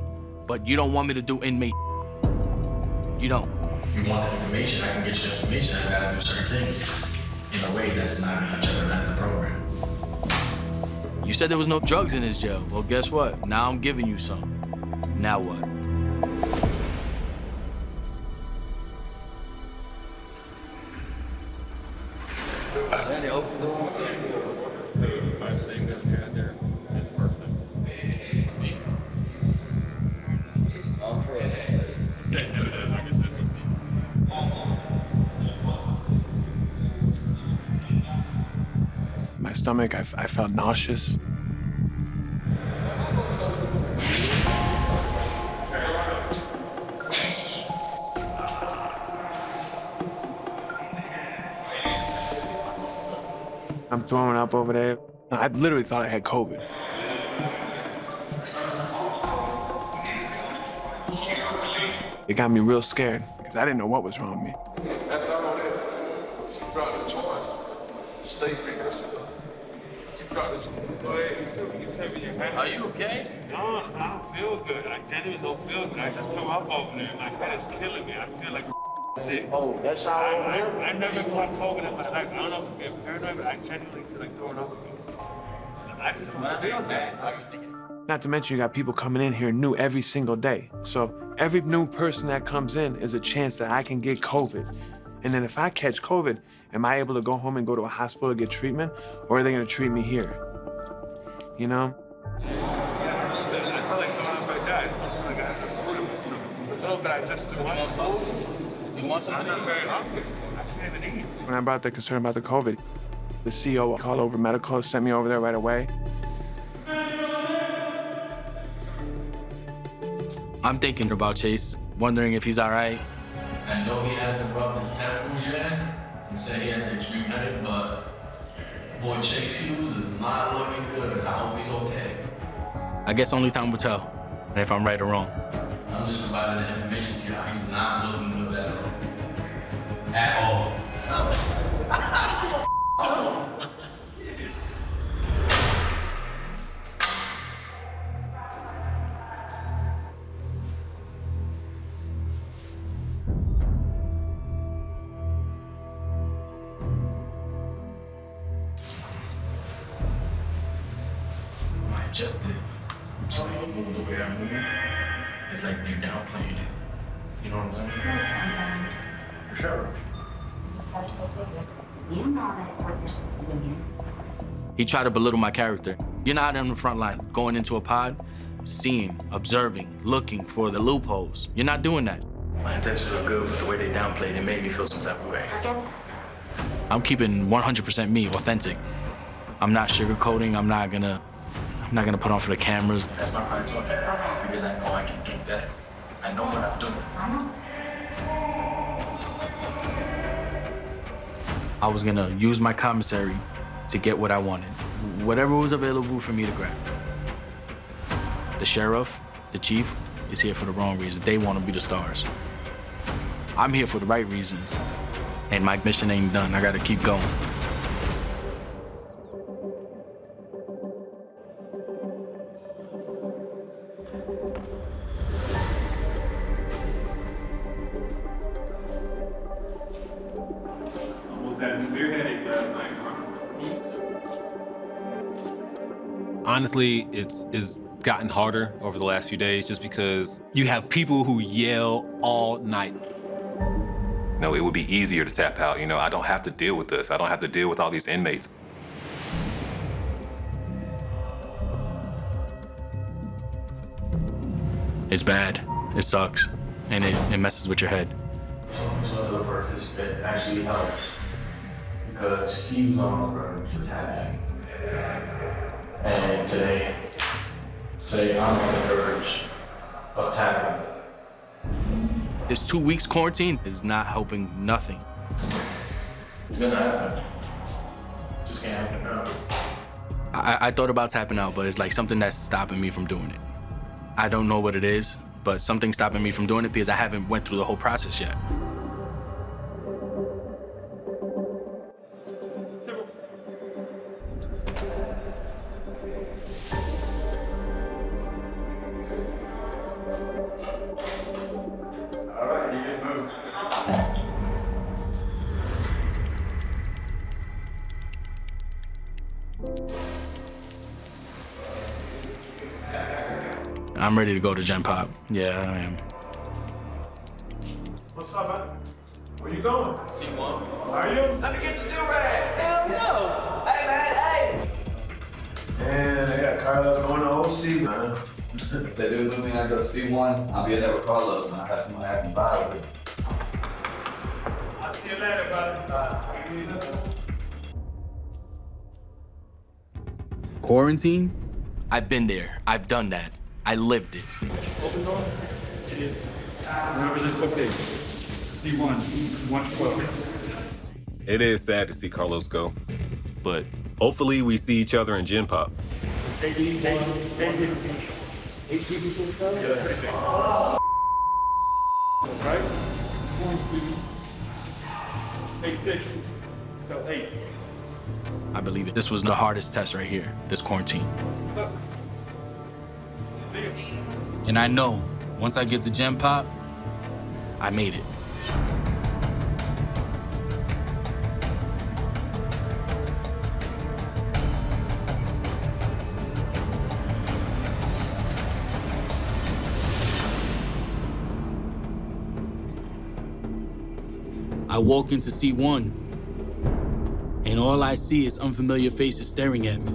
but you don't want me to do inmate. You don't. you want the information, I can get you the information. I gotta do certain things in a way that's not gonna jeopardize the program. You said there was no drugs in his jail. Well, guess what? Now I'm giving you some. Now what? They open the door. My stomach, I felt nauseous. I'm throwing up over there. I literally thought I had COVID. It got me real scared because I didn't know what was wrong with me. She dropped the charge. State figures. She dropped the charge. Are you okay? No, I don't feel good. I genuinely don't feel good. I just threw up over there. My head is killing me. I feel like sick. Oh, that's how I never caught COVID in my life. I don't know if I'm being paranoid, but I genuinely feel like throwing up again. I just don't feel bad. Not to mention you got people coming in here new every single day. So every new person that comes in is a chance that I can get COVID. And then if I catch COVID, am I able to go home and go to a hospital to get treatment? Or are they gonna treat me here? You know? I feel like throwing up like that. I just don't feel like I have the food in my stomach. A little bit, I just threw up. You want something? I'm not very hungry. I can't even eat. When I brought the concern about the COVID, the CEO called over medical, sent me over there right away. I'm thinking about Chase, wondering if he's all right. I know he hasn't rubbed his temples yet. He said he has an extreme headache, but boy, Chase Hughes is not looking good. I hope he's okay. I guess only time will tell, if I'm right or wrong. I'm just providing the information to you. He's not looking good at all. At all. My objective, until you move the way I move, it's like they're downplaying it. You know what I'm saying? For sure. You know what you're supposed to do here. He tried to belittle my character. You're not on the front line, going into a pod, seeing, observing, looking for the loopholes. You're not doing that. My intentions were good, but the way they downplayed it made me feel some type of way. I'm keeping 100% me, authentic. I'm not sugarcoating. I'm not gonna put on for the cameras. That's my criteria, because I know I can do that. I know what I'm doing. I was gonna use my commissary to get what I wanted. Whatever was available for me to grab. The sheriff, the chief, is here for the wrong reasons. They want to be the stars. I'm here for the right reasons. And my mission ain't done. I gotta keep going. Almost had a severe headache last night, huh? Honestly, it's gotten harder over the last few days just because you have people who yell all night. No, it would be easier to tap out. You know, I don't have to deal with this. I don't have to deal with all these inmates. It's bad. It sucks. And it messes with your head. So the participant actually helps because he was on the verge of tapping. And today I'm on the verge of tapping. This 2 weeks quarantine is not helping nothing. It's gonna happen. It just can't happen now. I thought about tapping out, but it's like something that's stopping me from doing it. I don't know what it is, but something's stopping me from doing it because I haven't went through the whole process yet. I'm ready to go to Gen Pop. Yeah, I am. What's up, man? Where you going? C1. Are you? Let me get your do-rag. Hell no. Hey, man, hey. Man, I got Carlos going to OC, man. If they do move me and I go to C1, I'll be in there with Carlos and I'll have somebody I can buy with. I'll see you later, brother. Quarantine? I've been there. I've done that. I lived it. Remember this book date. C1, 112. It is sad to see Carlos go, but hopefully we see each other in Gen Pop. Right? 1, 2, 8, 6. So 8. I believe it. This was the hardest test right here, this quarantine. And I know, once I get to Gen Pop, I made it. I walk into C1, and all I see is unfamiliar faces staring at me.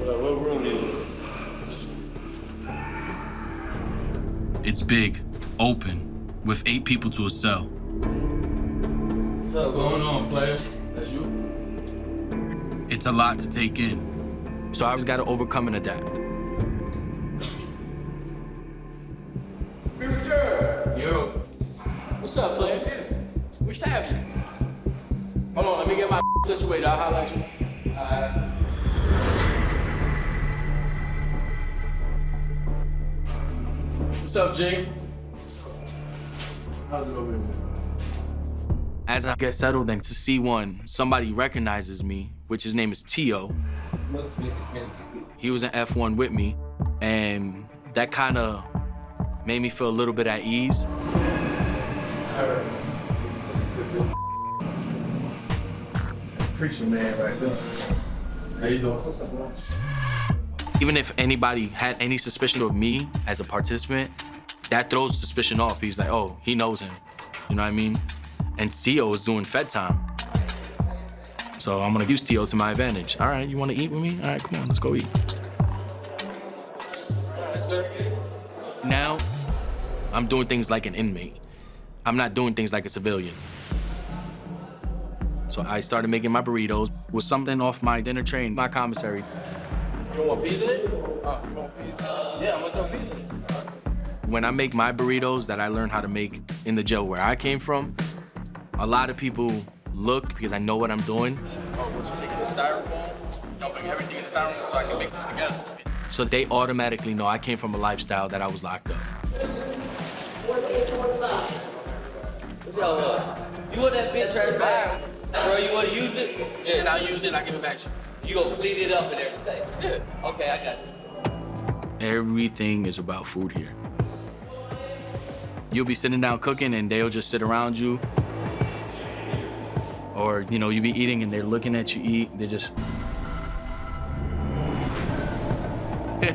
What room is it? It's big, open, with 8 people to a cell. What's going on, players? That's you? It's a lot to take in, so I just gotta overcome and adapt. Future! Yo. What's up, player? What's happening? Hold on, let me get my situated. I'll holler at you. What's up, G? How's it over here? As I get settled into C1, somebody recognizes me, which his name is Tio. He was in F1 with me, and that kind of made me feel a little bit at ease. Preacher man right there. How you doing? What's up, bro? Even if anybody had any suspicion of me as a participant, that throws suspicion off. He's like, oh, he knows him. You know what I mean? And Tio was doing Fed time. So I'm gonna use Tio to my advantage. All right, you wanna eat with me? All right, come on, let's go eat. Now, I'm doing things like an inmate. I'm not doing things like a civilian. So I started making my burritos with something off my dinner tray in my commissary. You don't want peas in it? You want peas? Yeah, I'm gonna throw peas in it. When I make my burritos that I learned how to make in the jail where I came from, a lot of people look because I know what I'm doing. Oh, what you taking the styrofoam? Dumping everything in the styrofoam so I can mix it together. So they automatically know I came from a lifestyle that I was locked up. You want that big trash bag? Bro, you want to use it? Yeah, and I'll use it and I'll give it back to you. You gonna clean it up and everything? Yeah. Okay, I got this. Everything is about food here. You'll be sitting down cooking and they'll just sit around you. Or, you know, you'll be eating and they're looking at you eat. They're just... You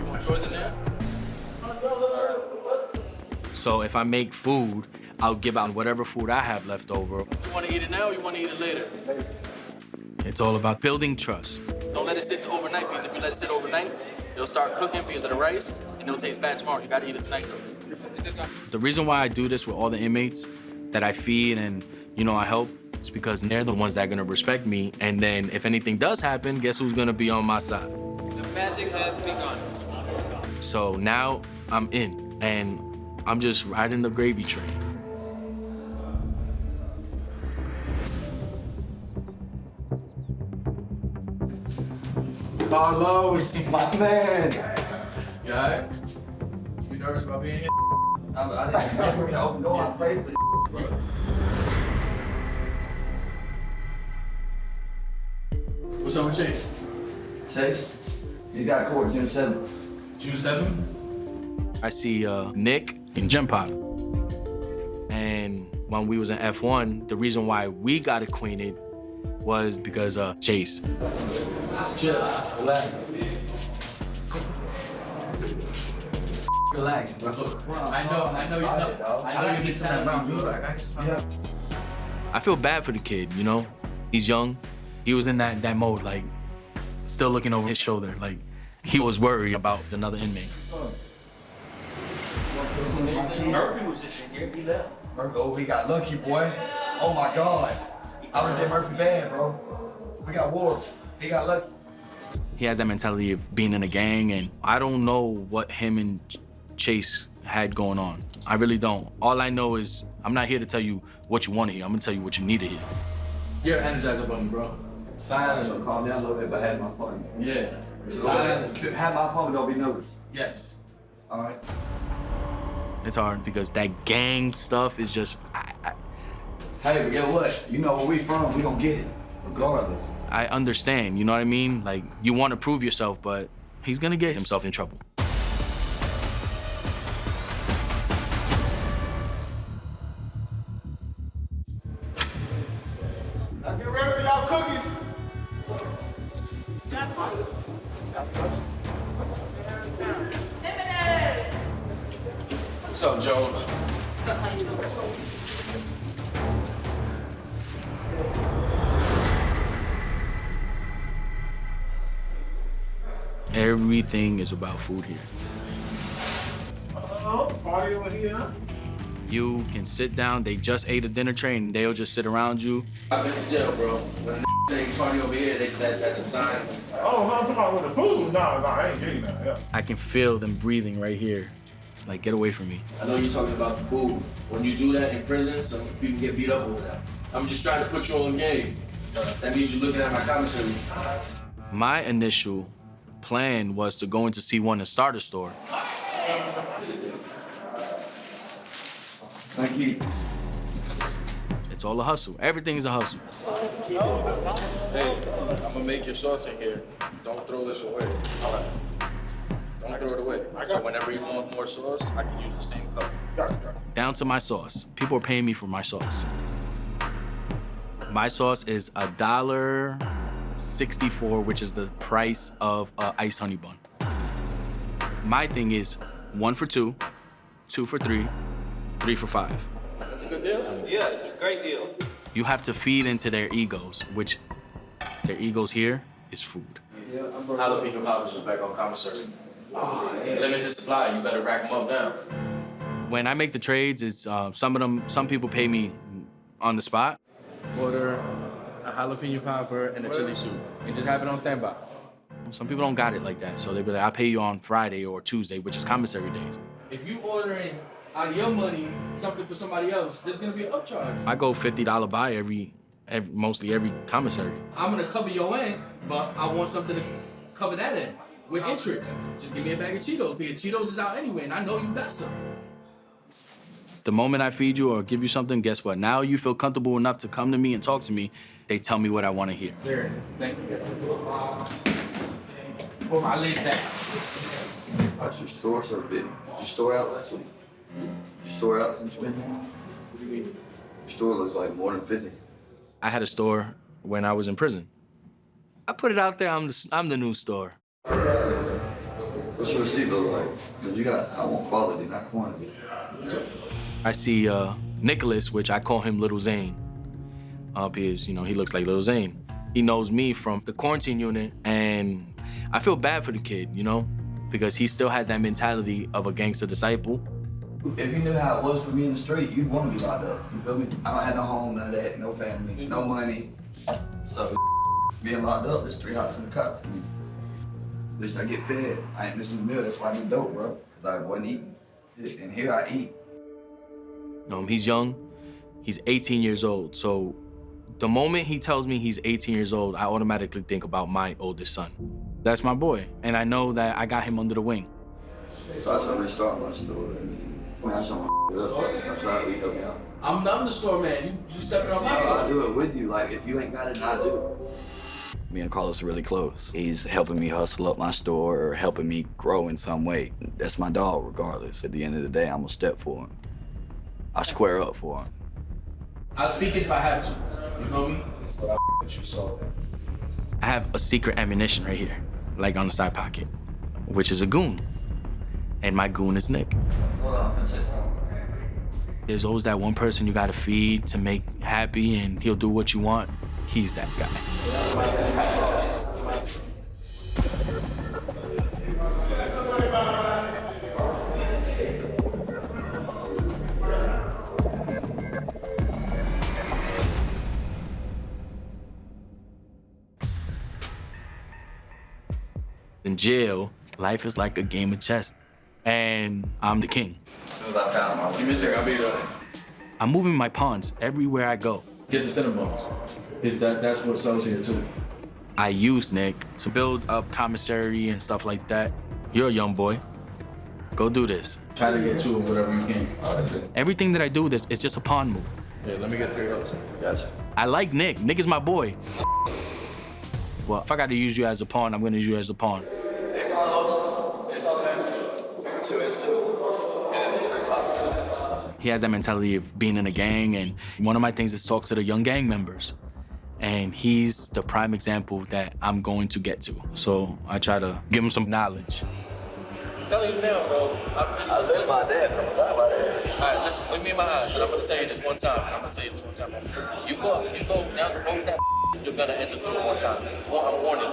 want yours in there? So if I make food, I'll give out whatever food I have left over. You want to eat it now or you want to eat it later? It's all about building trust. Don't let it sit overnight, because if you let it sit overnight, it'll start cooking because of the rice, and it'll taste bad tomorrow. You gotta eat it tonight, though. The reason why I do this with all the inmates that I feed and, you know, I help, is because they're the ones that are gonna respect me. And then if anything does happen, guess who's gonna be on my side? The magic has begun. So now I'm in, and I'm just riding the gravy train. Carlos, my man. You all right? You nervous about being here? I didn't open the door. I played for bro. What's up with Chase? Chase, he's got court June 7th. June 7th? I see Nick in Gen Pop, and When we was in F1, the reason why we got acquainted was because of Chase. Just chill, relax. Relax, bro. I know you need some around, dude. I got this. Yeah. I feel bad for the kid, you know? He's young. He was in that mode, like, still looking over his shoulder. Like, he was worried about another inmate. Murphy was just in here, he left. Murphy, oh, we got lucky, boy. Oh my God. I would've did Murphy bad, bro. We got war. He got lucky. He has that mentality of being in a gang, and I don't know what him and Chase had going on. I really don't. All I know is I'm not here to tell you what you want to hear. I'm gonna tell you what you need to hear. You're an energizer bunny, bro. Silence. So calm down a little bit, but have my fun. Yeah. Silence. Have my fun, but don't be nervous. Yes. All right. It's hard because that gang stuff is just. Hey, but guess what? You know where we from, we gonna get it, regardless. I understand, you know what I mean? Like, you want to prove yourself, but he's gonna get himself in trouble. Now get ready for y'all cookies. What's up, Joe? Everything is about food here. Party over here. You can sit down, they just ate a dinner tray, and they'll just sit around you. I've been to jail, bro. When a say party over here, that's a sign. Oh, I'm talking about with the food. No, I ain't getting that. Yeah. I can feel them breathing right here. Like, get away from me. I know you're talking about the food. When you do that in prison, some people get beat up over that. I'm just trying to put you on game. That means you're looking at my commissary. My initial plan was to go into C1 and start a store. Thank you. It's all a hustle. Everything is a hustle. Hey, I'm gonna make your sauce in here. Don't throw this away. Don't throw it away. So whenever you want more sauce, I can use the same cup. Down to my sauce. People are paying me for my sauce. My sauce is $1.64, which is the price of an iced honey bun. My thing is 1 for 2, 2 for 3, 3 for 5. That's a good deal? Yeah, great deal. You have to feed into their egos, which their egos here is food. Jalapeno poppers was back on commissary. Limited supply, you better rack them up now. When I make the trades, it's some people pay me on the spot. Order a jalapeno popper and a chili soup, and just have it on standby. Some people don't got it like that, so they be like, I'll pay you on Friday or Tuesday, which is commissary days. If you ordering out of your money something for somebody else, there's gonna be an upcharge. I go $50 buy mostly every commissary. I'm gonna cover your end, but I want something to cover that end with interest. Just give me a bag of Cheetos, because Cheetos is out anyway, and I know you got some. The moment I feed you or give you something, guess what? Now you feel comfortable enough to come to me and talk to me. They tell me what I want to hear. There it is. Thank you. For my lid down. Why's your store so big? Did you store out last week? Did you store out since you've been here? What do you mean? Your store looks like more than 50. I had a store when I was in prison. I put it out there, I'm the new store. What's your receipt look like? Because I want quality, not quantity. I see Nicholas, which I call him Little Zane. Up his, he looks like Little Zane. He knows me from the quarantine unit, and I feel bad for the kid, because he still has that mentality of a gangster disciple. If you knew how it was for me in the street, you'd want to be locked up. You feel me? I don't have no home, none of that, no family, no money. So being locked up is 3 hots in the cup for me. At least I get fed. I ain't missing a meal. That's why I do dope, bro. Because I wasn't eating. And here I eat. He's young. He's 18 years old. So the moment he tells me he's 18 years old, I automatically think about my oldest son. That's my boy. And I know that I got him under the wing. So I should restart my store. I should I try to help you out. I'm the store man. You stepping on my I'll do it with you. Like, if you ain't got it, I'll do it. Me and Carlos are really close. He's helping me hustle up my store or helping me grow in some way. That's my dog, regardless. At the end of the day, I'm gonna step for him. I square up for him. I'll speak it if I have to. You feel me? But I with you, so. I have a secret ammunition right here, like on the side pocket, which is a goon. And my goon is Nick. Hold on for a second. There's always that one person you gotta feed to make happy, and he'll do what you want. He's that guy. In jail, life is like a game of chess, and I'm the king. As soon as I found him, give me a second, I'll be there. I'm moving my pawns everywhere I go. Get the center bones. That's what sells here too. I use Nick to build up commissary and stuff like that. You're a young boy. Go do this. Try to get to it whatever you can. Everything that I do is just a pawn move. Yeah, let me get $3. Gotcha. I like Nick. Nick is my boy. Well, if I got to use you as a pawn, I'm going to use you as a pawn. Hey, Carlos. It's okay. He has that mentality of being in a gang, and one of my things is talk to the young gang members. And he's the prime example that I'm going to get to. So I try to give him some knowledge. I'm telling you now, bro. I live by that, bro. All right, listen, look me in my eyes, and I'm gonna tell you this one time. You go down the road that you're gonna end up doing one time. Well, I'm warning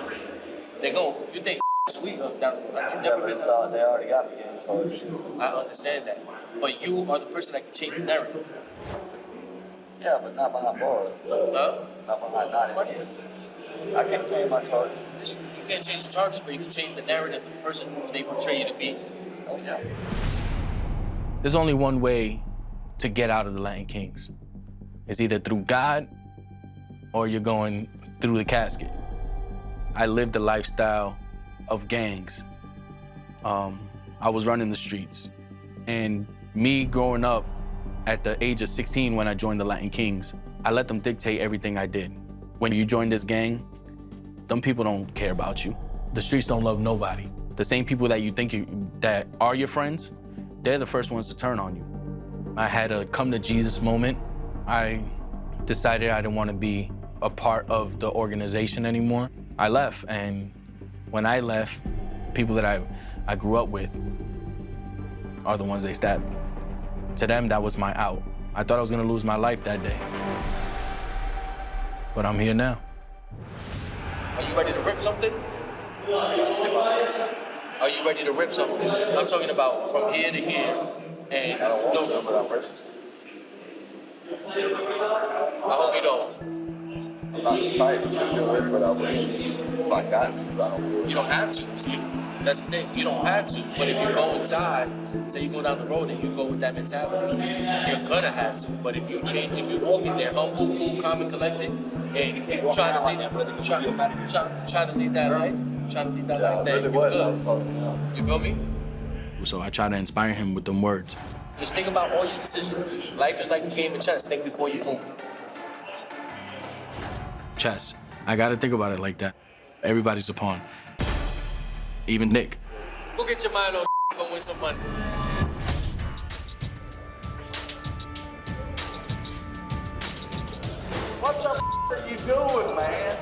you. You think sweet up down the road. You've never been. They already got me getting charged. I understand that. But you are the person that can change the narrative. Yeah, but not behind bars. Huh? Not behind 90 minutes. I can't change my charges. You can't change the charges, but you can change the narrative of the person who they portray you to be. Oh, yeah. There's only one way to get out of the Latin Kings. It's either through God or you're going through the casket. I lived a lifestyle of gangs. I was running the streets. And me growing up at the age of 16 when I joined the Latin Kings, I let them dictate everything I did. When you join this gang, them people don't care about you. The streets don't love nobody. The same people that you think that are your friends, they're the first ones to turn on you. I had a come to Jesus moment. I decided I didn't want to be a part of the organization anymore. I left, and when I left, people that I grew up with are the ones they stabbed me. To them, that was my out. I thought I was gonna lose my life that day. But I'm here now. Are you ready to rip something? Are you ready to rip something? I'm talking about from here to here. And I don't want to, but I'm ready. I hope you don't. I'm not the type to do it, but I will. If I got to, I don't. You don't have to. See, that's the thing. You don't have to. But if you go inside, say you go down the road and you go with that mentality, you're gonna have to. But if you change, if you walk in there humble, cool, calm, and collected, and trying to lead that life, trying to lead that life, then you're good. You feel me? So I try to inspire him with them words. Just think about all your decisions. Life is like a game of chess. Think before you move. Chess. I gotta think about it like that. Everybody's a pawn. Even Nick. Go get your mind on go win some money. What the are you doing, man?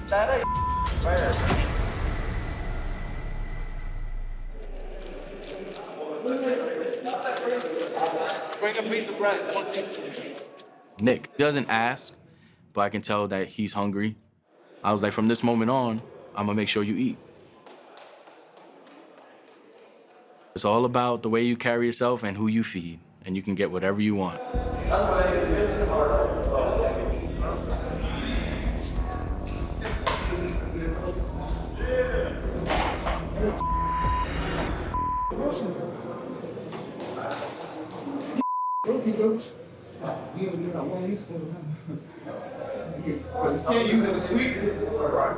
That ain't fair. Bring a piece of bread. One piece. Nick doesn't ask, but I can tell that he's hungry. I was like, from this moment on, I'm gonna make sure you eat. It's all about the way you carry yourself and who you feed, and you can get whatever you want. Can't use it as sweet. Right.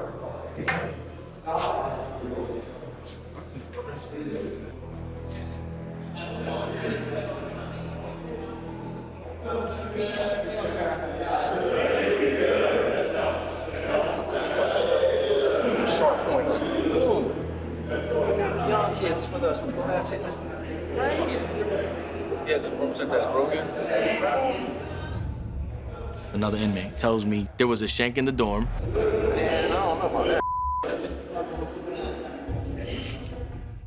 Sharp point. Ooh. Young kids with us. We go have this. Right? Yes, a group said that's broken. another inmate, tells me there was a shank in the dorm. Man, I don't know about that.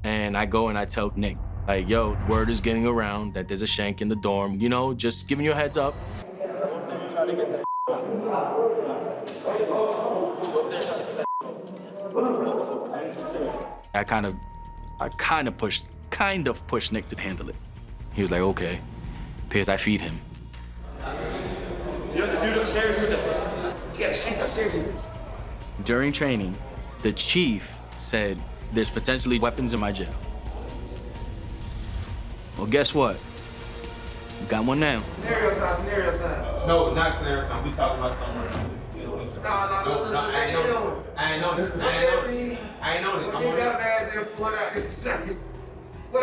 And I go and I tell Nick, like, yo, word is getting around that there's a shank in the dorm, you know, just giving you a heads up. I kind of pushed Nick to handle it. He was like, okay, because I feed him. You're the dude upstairs with the... You got a shank upstairs. During training, the chief said there's potentially weapons in my jail. Well, guess what? We got one now. Scenario time. No, not scenario time. We talking about somewhere. No, I ain't know that. I ain't know that. When you got mad there, pull it out in a second. What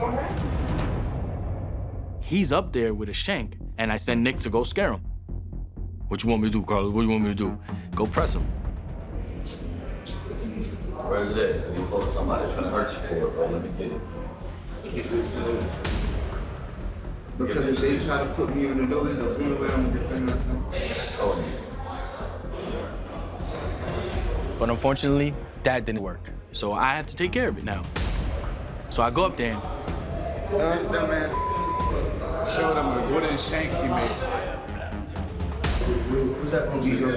gonna happen? He's up there with a shank, and I send Nick to go scare him. What you want me to do, Carlos? What do you want me to do? Go press him. Where's it at? You focus on somebody trying to hurt you for it, bro. Let me get it. Because if they try to put me in the door, there's the only way I'm gonna defend myself. Oh, But unfortunately, that didn't work. So I have to take care of it now. So I go up there and... Dumbass showed him a wooden shank he made. Who's that broomstick? Give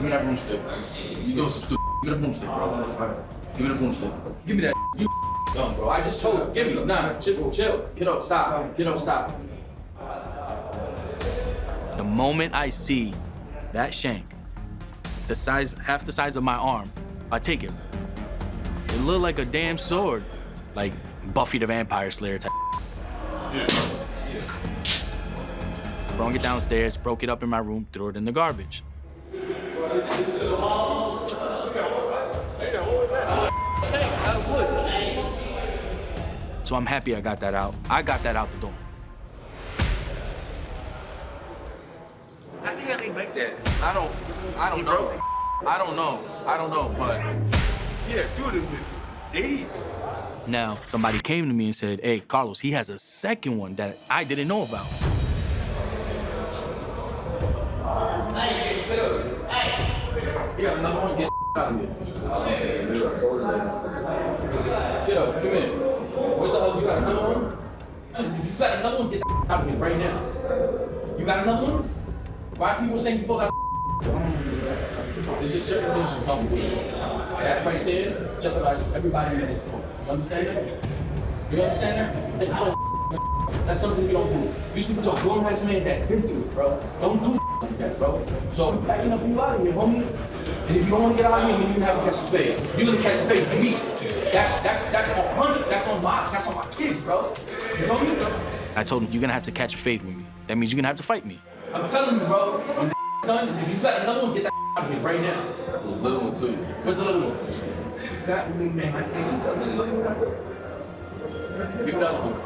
me that broomstick. You doing some stupid. Give me the broomstick, bro. Give me the broomstick. Give me that. You dumb, bro. I just told you. Give me. Nah, chill. Get up, stop. Get up, stop. The moment I see that shank, the size, half the size of my arm, I take it. It looked like a damn sword. Like Buffy the Vampire Slayer type. Brought it downstairs, broke it up in my room, threw it in the garbage. So I'm happy I got that out. I got that out the door. How the hell they make that? I don't know, but... Yeah, two of them. Did Now, somebody came to me and said, hey, Carlos, he has a second one that I didn't know about. You got another one? Get out of here. Get up, come in. Where's the other? You got another one? You got another one? Get out of here right now. You got another one? Why people saying you pull out? There's just certain things you come with. That right there jeopardizes everybody in this room. You understand that? You understand that? That's something you don't do. You speak to a grown-ass man that been through it, bro. Don't do like that, bro. So I'm backing up you out of here, homie. And if you don't want to get out of here, then you're gonna have to catch the fade. You're gonna catch the fade with me. That's on 100. That's on my kids, bro. You know me? I told him, you're gonna have to catch a fade with me. That means you're gonna have to fight me. I'm telling you, bro. When the done, if you got another one, get that out of here right now. There's a little one too. Where's the little one? you got to make man. I can't tell you. Give me the other one.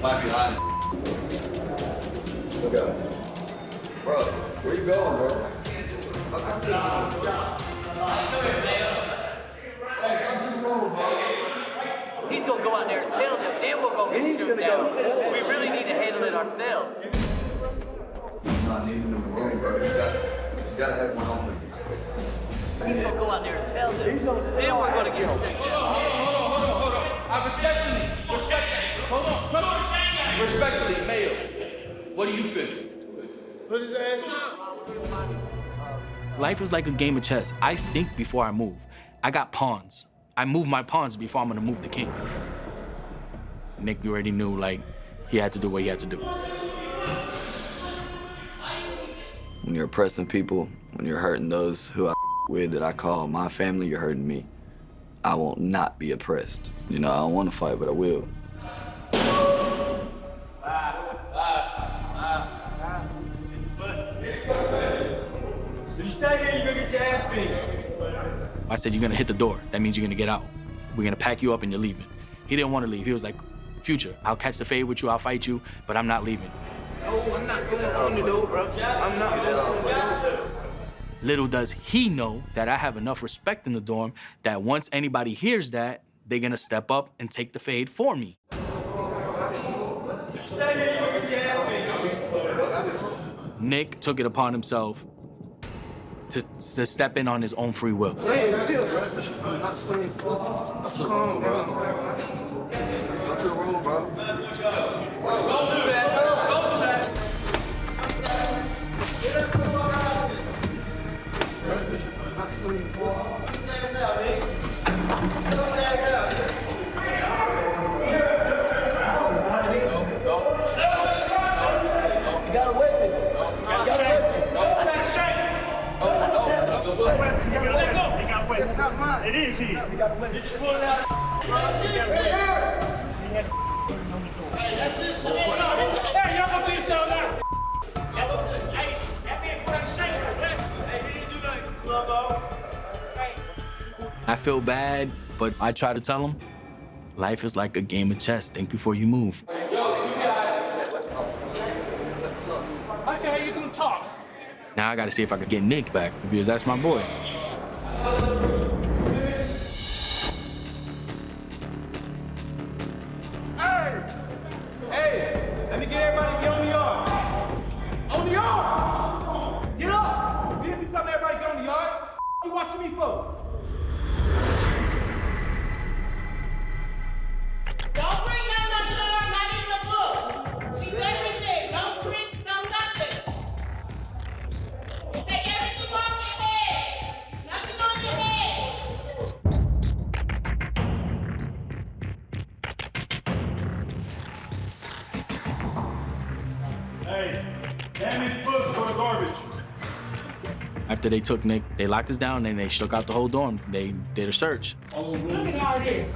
Might be hot. Look out. Bro, where you going, bro? He's gonna go out there and tell them, then we're gonna get shoot down. We really need to handle it ourselves. He's not even in the room, bro. He's got to have one on him. He's gonna go out there and tell them, then we're gonna get shoot down. Hold on. I respectfully, Mayo, what do you feel? Put his ass down. Life is like a game of chess. I think before I move. I got pawns. I move my pawns before I'm gonna move the king. Nick already knew, like, he had to do what he had to do. When you're oppressing people, when you're hurting those who I with that I call my family, you're hurting me. I won't not be oppressed. You know, I don't want to fight, but I will. If you stay here, you're gonna get your ass beat. I said, you're gonna hit the door. That means you're gonna get out. We're gonna pack you up and you're leaving. He didn't want to leave. He was like, Future, I'll catch the fade with you, I'll fight you, but I'm not leaving. No, I'm not going on the door, bro. I'm not going on the door. Little does he know that I have enough respect in the dorm that once anybody hears that, they're gonna step up and take the fade for me. Nick took it upon himself to step in on his own free will. Hey, come on, bro. Go to the room, bro. Don't do that. Don't do that. It is here. You got to win. Did you pull it out? Hey, that's it. Hey, y'all gonna be so nice. Hey, that man put that shake. Hey, he didn't do nothing. Love, I feel bad, but I try to tell him, life is like a game of chess. Think before you move. Okay, you can talk. Now I gotta see if I can get Nick back, because that's my boy. Hey, let me get everybody to get on the yard. On the yard! Get up! You didn't see something, everybody get on the yard? What you watching me for? Don't bring nothing on the yard, not even a book. Leave everything. No tricks, no nothing. Take everything off your head. Nothing on your head. Hey, damaged books for the garbage. After they took Nick, they locked us down and they shook out the whole dorm. They did a search. Look at all this.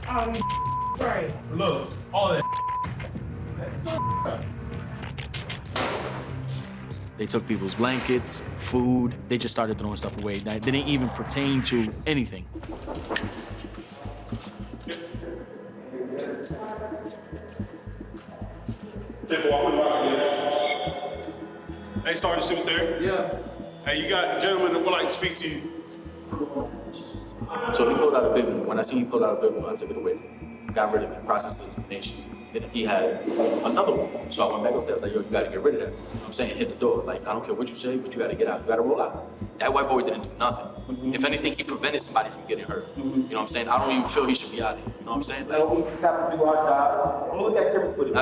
Oh, right. Look, all that. They took people's blankets, food. They just started throwing stuff away that didn't even pertain to anything. Hey, Sergeant Cemetery. Yeah. Hey, you got a gentleman that would like to speak to you. So he pulled out a big one. When I see he pulled out a big one, I took it away from him. Got rid of it, processed the information. Then he had another one. So I went back up there. I was like, yo, you gotta get rid of that. You know what I'm saying? Hit the door. Like, I don't care what you say, but you gotta get out. You gotta roll out. That white boy didn't do nothing. If anything, he prevented somebody from getting hurt. You know what I'm saying? I don't even feel he should be out here. You know what I'm saying? Like, we just have to do our job. Don't look at camera footage.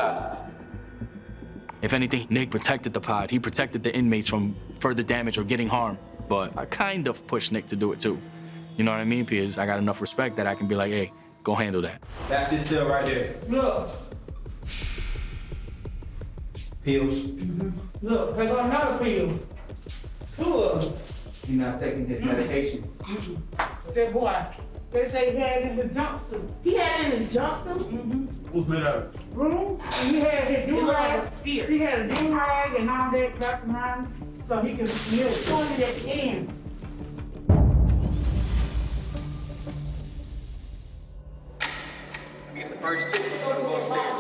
If anything, Nick protected the pod. He protected the inmates from further damage or getting harmed. But I kind of pushed Nick to do it too. You know what I mean? Because I got enough respect that I can be like, hey, go handle that. That's his cell right there. Look. Pills. Look, there's another pill. Two of them. He's not taking his medication. That boy, they say he had it in his jumpsuit. He had it in his jumpsuit? Who's been out? Room, and he had his It looked like do-rag. a spear. He had a do-rag and all that wrapped around so he could point it at the end. Get the first two. We're gonna go upstairs.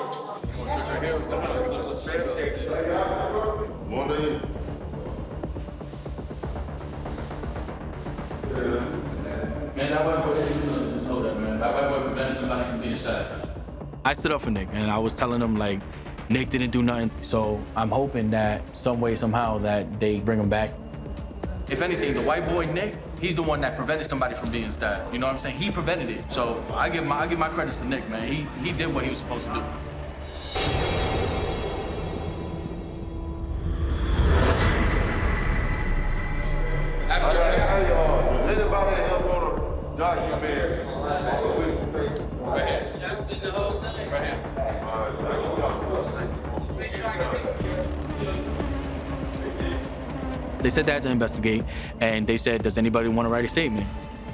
Search your heels. Go Straight upstairs. Monday. Man, that white boy, you just know that, man. That white boy prevented somebody from being stabbed. I stood up for Nick and I was telling him like, Nick didn't do nothing. So I'm hoping that some way, somehow that they bring him back. If anything, the white boy, Nick, he's the one that prevented somebody from being stabbed. You know what I'm saying? He prevented it. So I give my credits to Nick, man. He did what he was supposed to do. Anybody else want to document? Right here. Y'all see the whole thing? Right here. They said they had to investigate and they said, does anybody want to write a statement?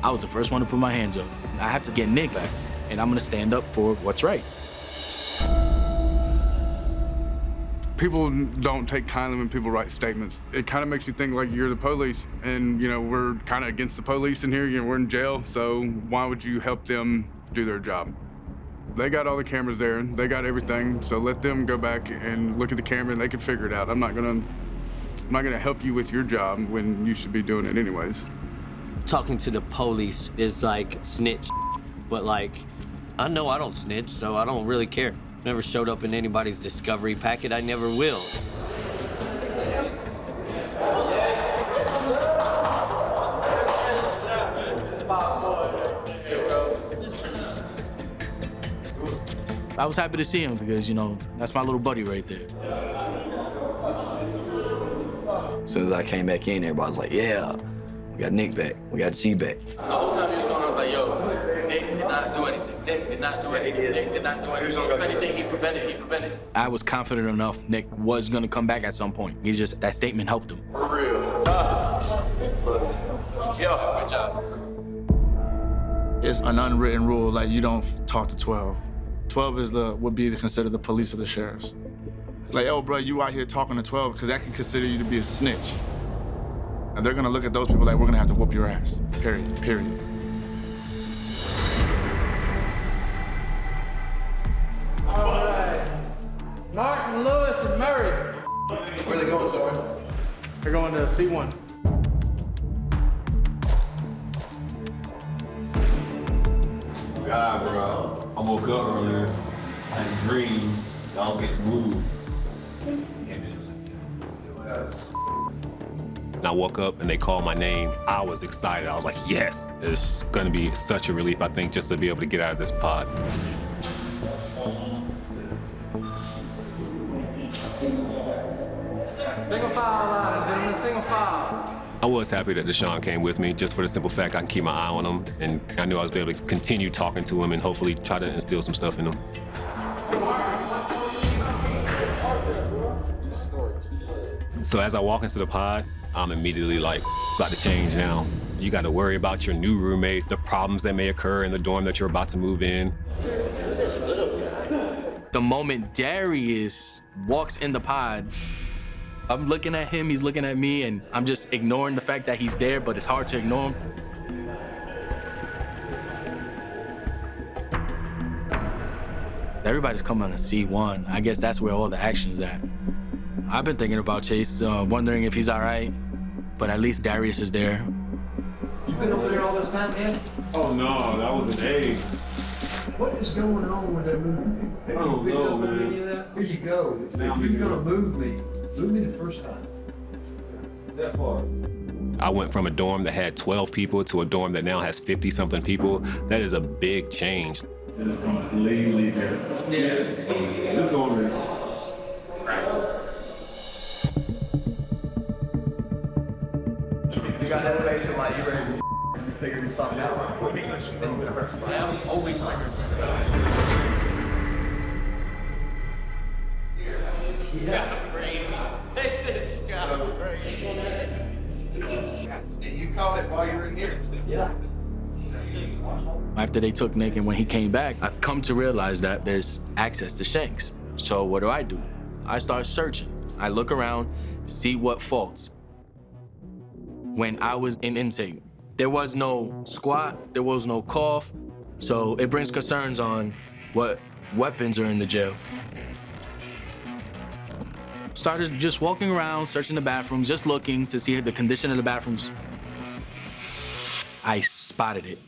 I was the first one to put my hands up. I have to get Nick back and I'm gonna stand up for what's right. People don't take kindly when people write statements. It kind of makes you think like you're the police and, you know, we're kind of against the police in here. You know, we're in jail, so why would you help them do their job? They got all the cameras there. They got everything, so let them go back and look at the camera and they can figure it out. I'm not gonna help you with your job when you should be doing it anyways. Talking to the police is like snitch, but like, I know I don't snitch, so I don't really care. Never showed up in anybody's discovery packet. I never will. I was happy to see him because, you know, that's my little buddy right there. As soon as I came back in, everybody was like, yeah, we got Nick back. We got G back. The whole time he was going, I was like, yo, Nick did not do anything. Nick did not do anything. Nick did not do anything. If anything, he prevented. I was confident enough Nick was going to come back at some point. He's just, that statement helped him. For real. Yo, good job. It's an unwritten rule, like you don't talk to 12. 12 is would be considered the police of the sheriffs. Like, oh, bro, you out here talking to 12 because that can consider you to be a snitch. And they're gonna look at those people like, we're gonna have to whoop your ass, period. All right. Martin, Lewis, and Murray. Where are they going, sir? They're going to C1. God, bro. I woke up earlier. I had a dream. I was getting moved. And I woke up and they called my name. I was excited. I was like, yes. It's gonna be such a relief, I think, just to be able to get out of this pod. Single file line, gentlemen, single file. I was happy that Deshaun came with me, just for the simple fact I can keep my eye on him, and I knew I was able to continue talking to him and hopefully try to instill some stuff in him. So as I walk into the pod, I'm immediately like, got to change now. You got to worry about your new roommate, the problems that may occur in the dorm that you're about to move in. The moment Darius walks in the pod, I'm looking at him, he's looking at me, and I'm just ignoring the fact that he's there, but it's hard to ignore him. Everybody's coming to C1. I guess that's where all the action's at. I've been thinking about Chase, wondering if he's all right, but at least Darius is there. You been over there all this time, man? Oh, no, that was an egg. What is going on with that movement? I don't know, man. Here you go. If you're gonna move me the first time. That part. I went from a dorm that had 12 people to a dorm that now has 50-something people. That is a big change. It's completely different. Yeah. This dorm is You got that face like you ready to figure something out. I'm always like This is Scott. And you called it while you were in here? Yeah. After they took Nick and when he came back, I've come to realize that there's access to Shanks. So what do? I start searching. I look around, see what faults. When I was in intake, there was no squat, there was no cough, so it brings concerns on what weapons are in the jail. Started just walking around, searching the bathrooms, just looking to see the condition of the bathrooms. I spotted it.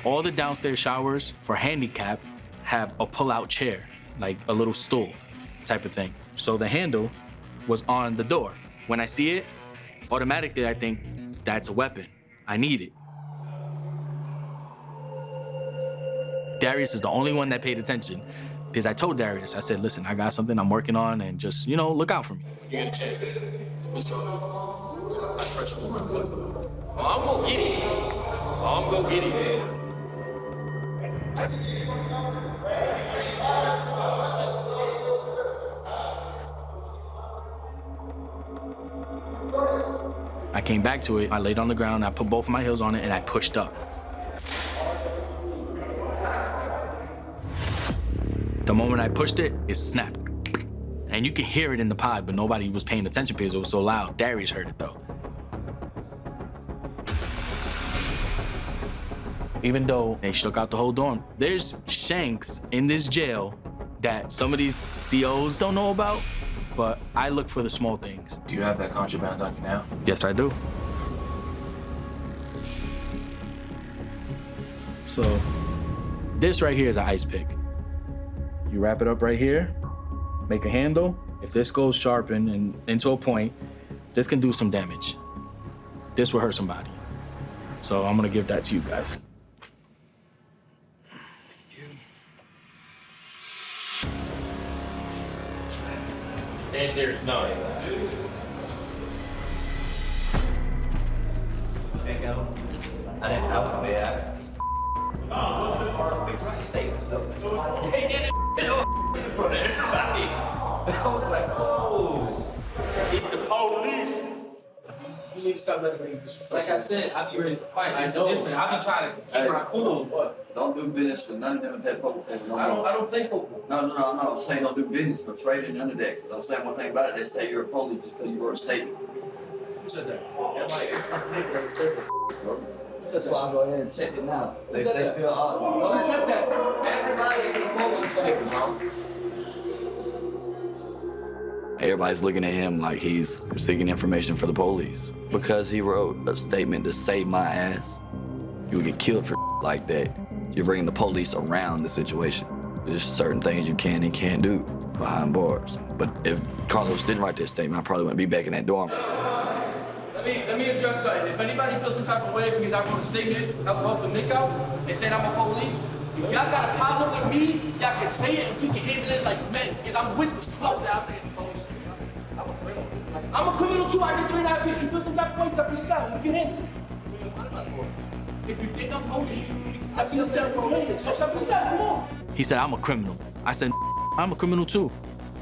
All the downstairs showers for handicap have a pull-out chair, like a little stool type of thing. So the handle was on the door. When I see it, automatically I think that's a weapon. I need it. Darius is the only one that paid attention because I told Darius, I said, listen, I got something I'm working on and just, you know, look out for me. You get a chance. I'm gonna get it. I'm gonna get it. I came back to it, I laid on the ground, I put both of my heels on it, and I pushed up. The moment I pushed it, it snapped. And you could hear it in the pod, but nobody was paying attention because it was so loud. Darius heard it, though. Even though they shook out the whole dorm, there's Shanks in this jail that some of these COs don't know about, but I look for the small things. Do you have that contraband on you now? Yes, I do. So, this right here is an ice pick. You wrap it up right here, make a handle. If this goes sharpened and into a point, this can do some damage. This will hurt somebody. So I'm gonna give that to you guys. And there's no. Check out. I didn't help me out. Oh, what's the statement though? Hey, get it in front of everybody. I was like, oh, it's the police. You need to stop letting me disrespect. Like I said, I be ready to fight. It's different. I be trying to keep my cool. What? Don't do business with none of them at that poker table. No, I don't play poker. No. I'm saying don't do business, but trading, none of that. Because I'm saying one thing about it, they say you're a police just because you wrote a statement. Who said that? Everybody, it's bro. That's why I go ahead and check it now. They feel Who said that? Everybody in the police table, bro. Everybody's looking at him like he's seeking information for the police. Because he wrote a statement to save my ass, you would get killed for like that. You're bringing the police around the situation. There's certain things you can and can't do behind bars. But if Carlos didn't write that statement, I probably wouldn't be back in that dorm. Let me address something. If anybody feels some type of way because I wrote a statement helping Nick out and saying I'm a police, if y'all got a problem with me, y'all can say it and we can handle it like men, because I'm with the smoke. I'm a criminal too. I did 3.5 years. You feel some type of way, step in the cell. We can handle it. If you think I'm police, step in the cell. We can handle it. So step in the cell. Come on. He said, I'm a criminal. I said, I'm a criminal too.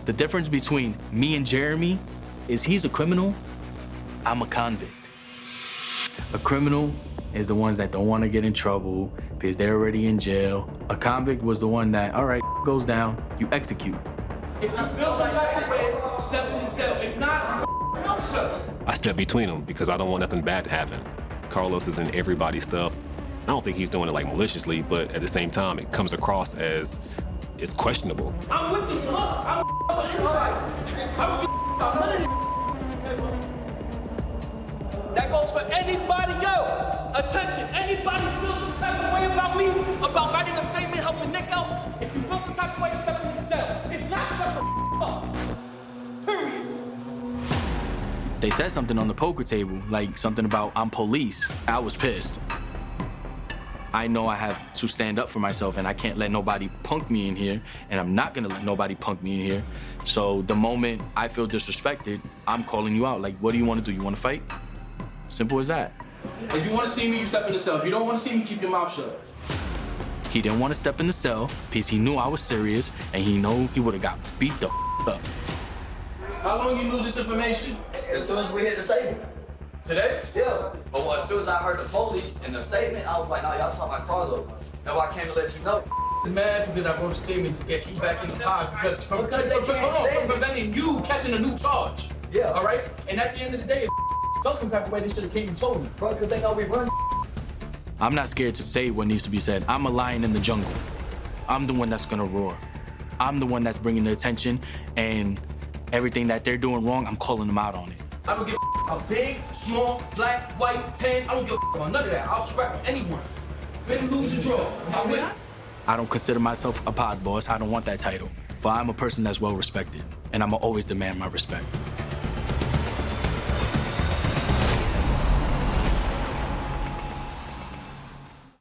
The difference between me and Jeremy is he's a criminal, I'm a convict. A criminal is the ones that don't want to get in trouble because they're already in jail. A convict was the one that, all right, goes down, you execute. If you feel some type of way, step in the cell. If not, no, sir. I step between them because I don't want nothing bad to happen. Carlos is in everybody's stuff. I don't think he's doing it like maliciously, but at the same time, it comes across as it's questionable. I'm with the smoke. I'm with anybody. I don't give about none of it. That goes for anybody else. Attention, anybody feel some type of way about me, about writing a statement, helping Nick out? If you feel some type of way, step in the cell. If not, shut the up. Period. They said something on the poker table, like something about I'm police. I was pissed. I know I have to stand up for myself and I can't let nobody punk me in here, and I'm not gonna let nobody punk me in here. So the moment I feel disrespected, I'm calling you out. Like, what do you wanna do? You wanna fight? Simple as that. If you wanna see me, you step in the cell. If you don't wanna see me, keep your mouth shut. He didn't wanna step in the cell because he knew I was serious and he knew he would've got beat the up. How long you lose this information? As soon as we hit the table. Today? Yeah. But as soon as I heard the police in the statement, I was like, no, y'all talking about Carlo. That's why I came to let you know. Is mad because I wrote a statement to get you back in the pod because from preventing you catching a new charge. Yeah. All right? And at the end of the day, if felt some type of way, they should have came and told me. Bro, because they know we run. I'm not scared to say what needs to be said. I'm a lion in the jungle. I'm the one that's gonna roar. I'm the one that's bringing the attention, and everything that they're doing wrong, I'm calling them out on it. I don't give a big, small, black, white, tan. I don't give about none of that. I'll scrap with anyone. Win, lose, or draw. I win. I don't consider myself a pod boss. I don't want that title. But I'm a person that's well respected, and I'ma always demand my respect.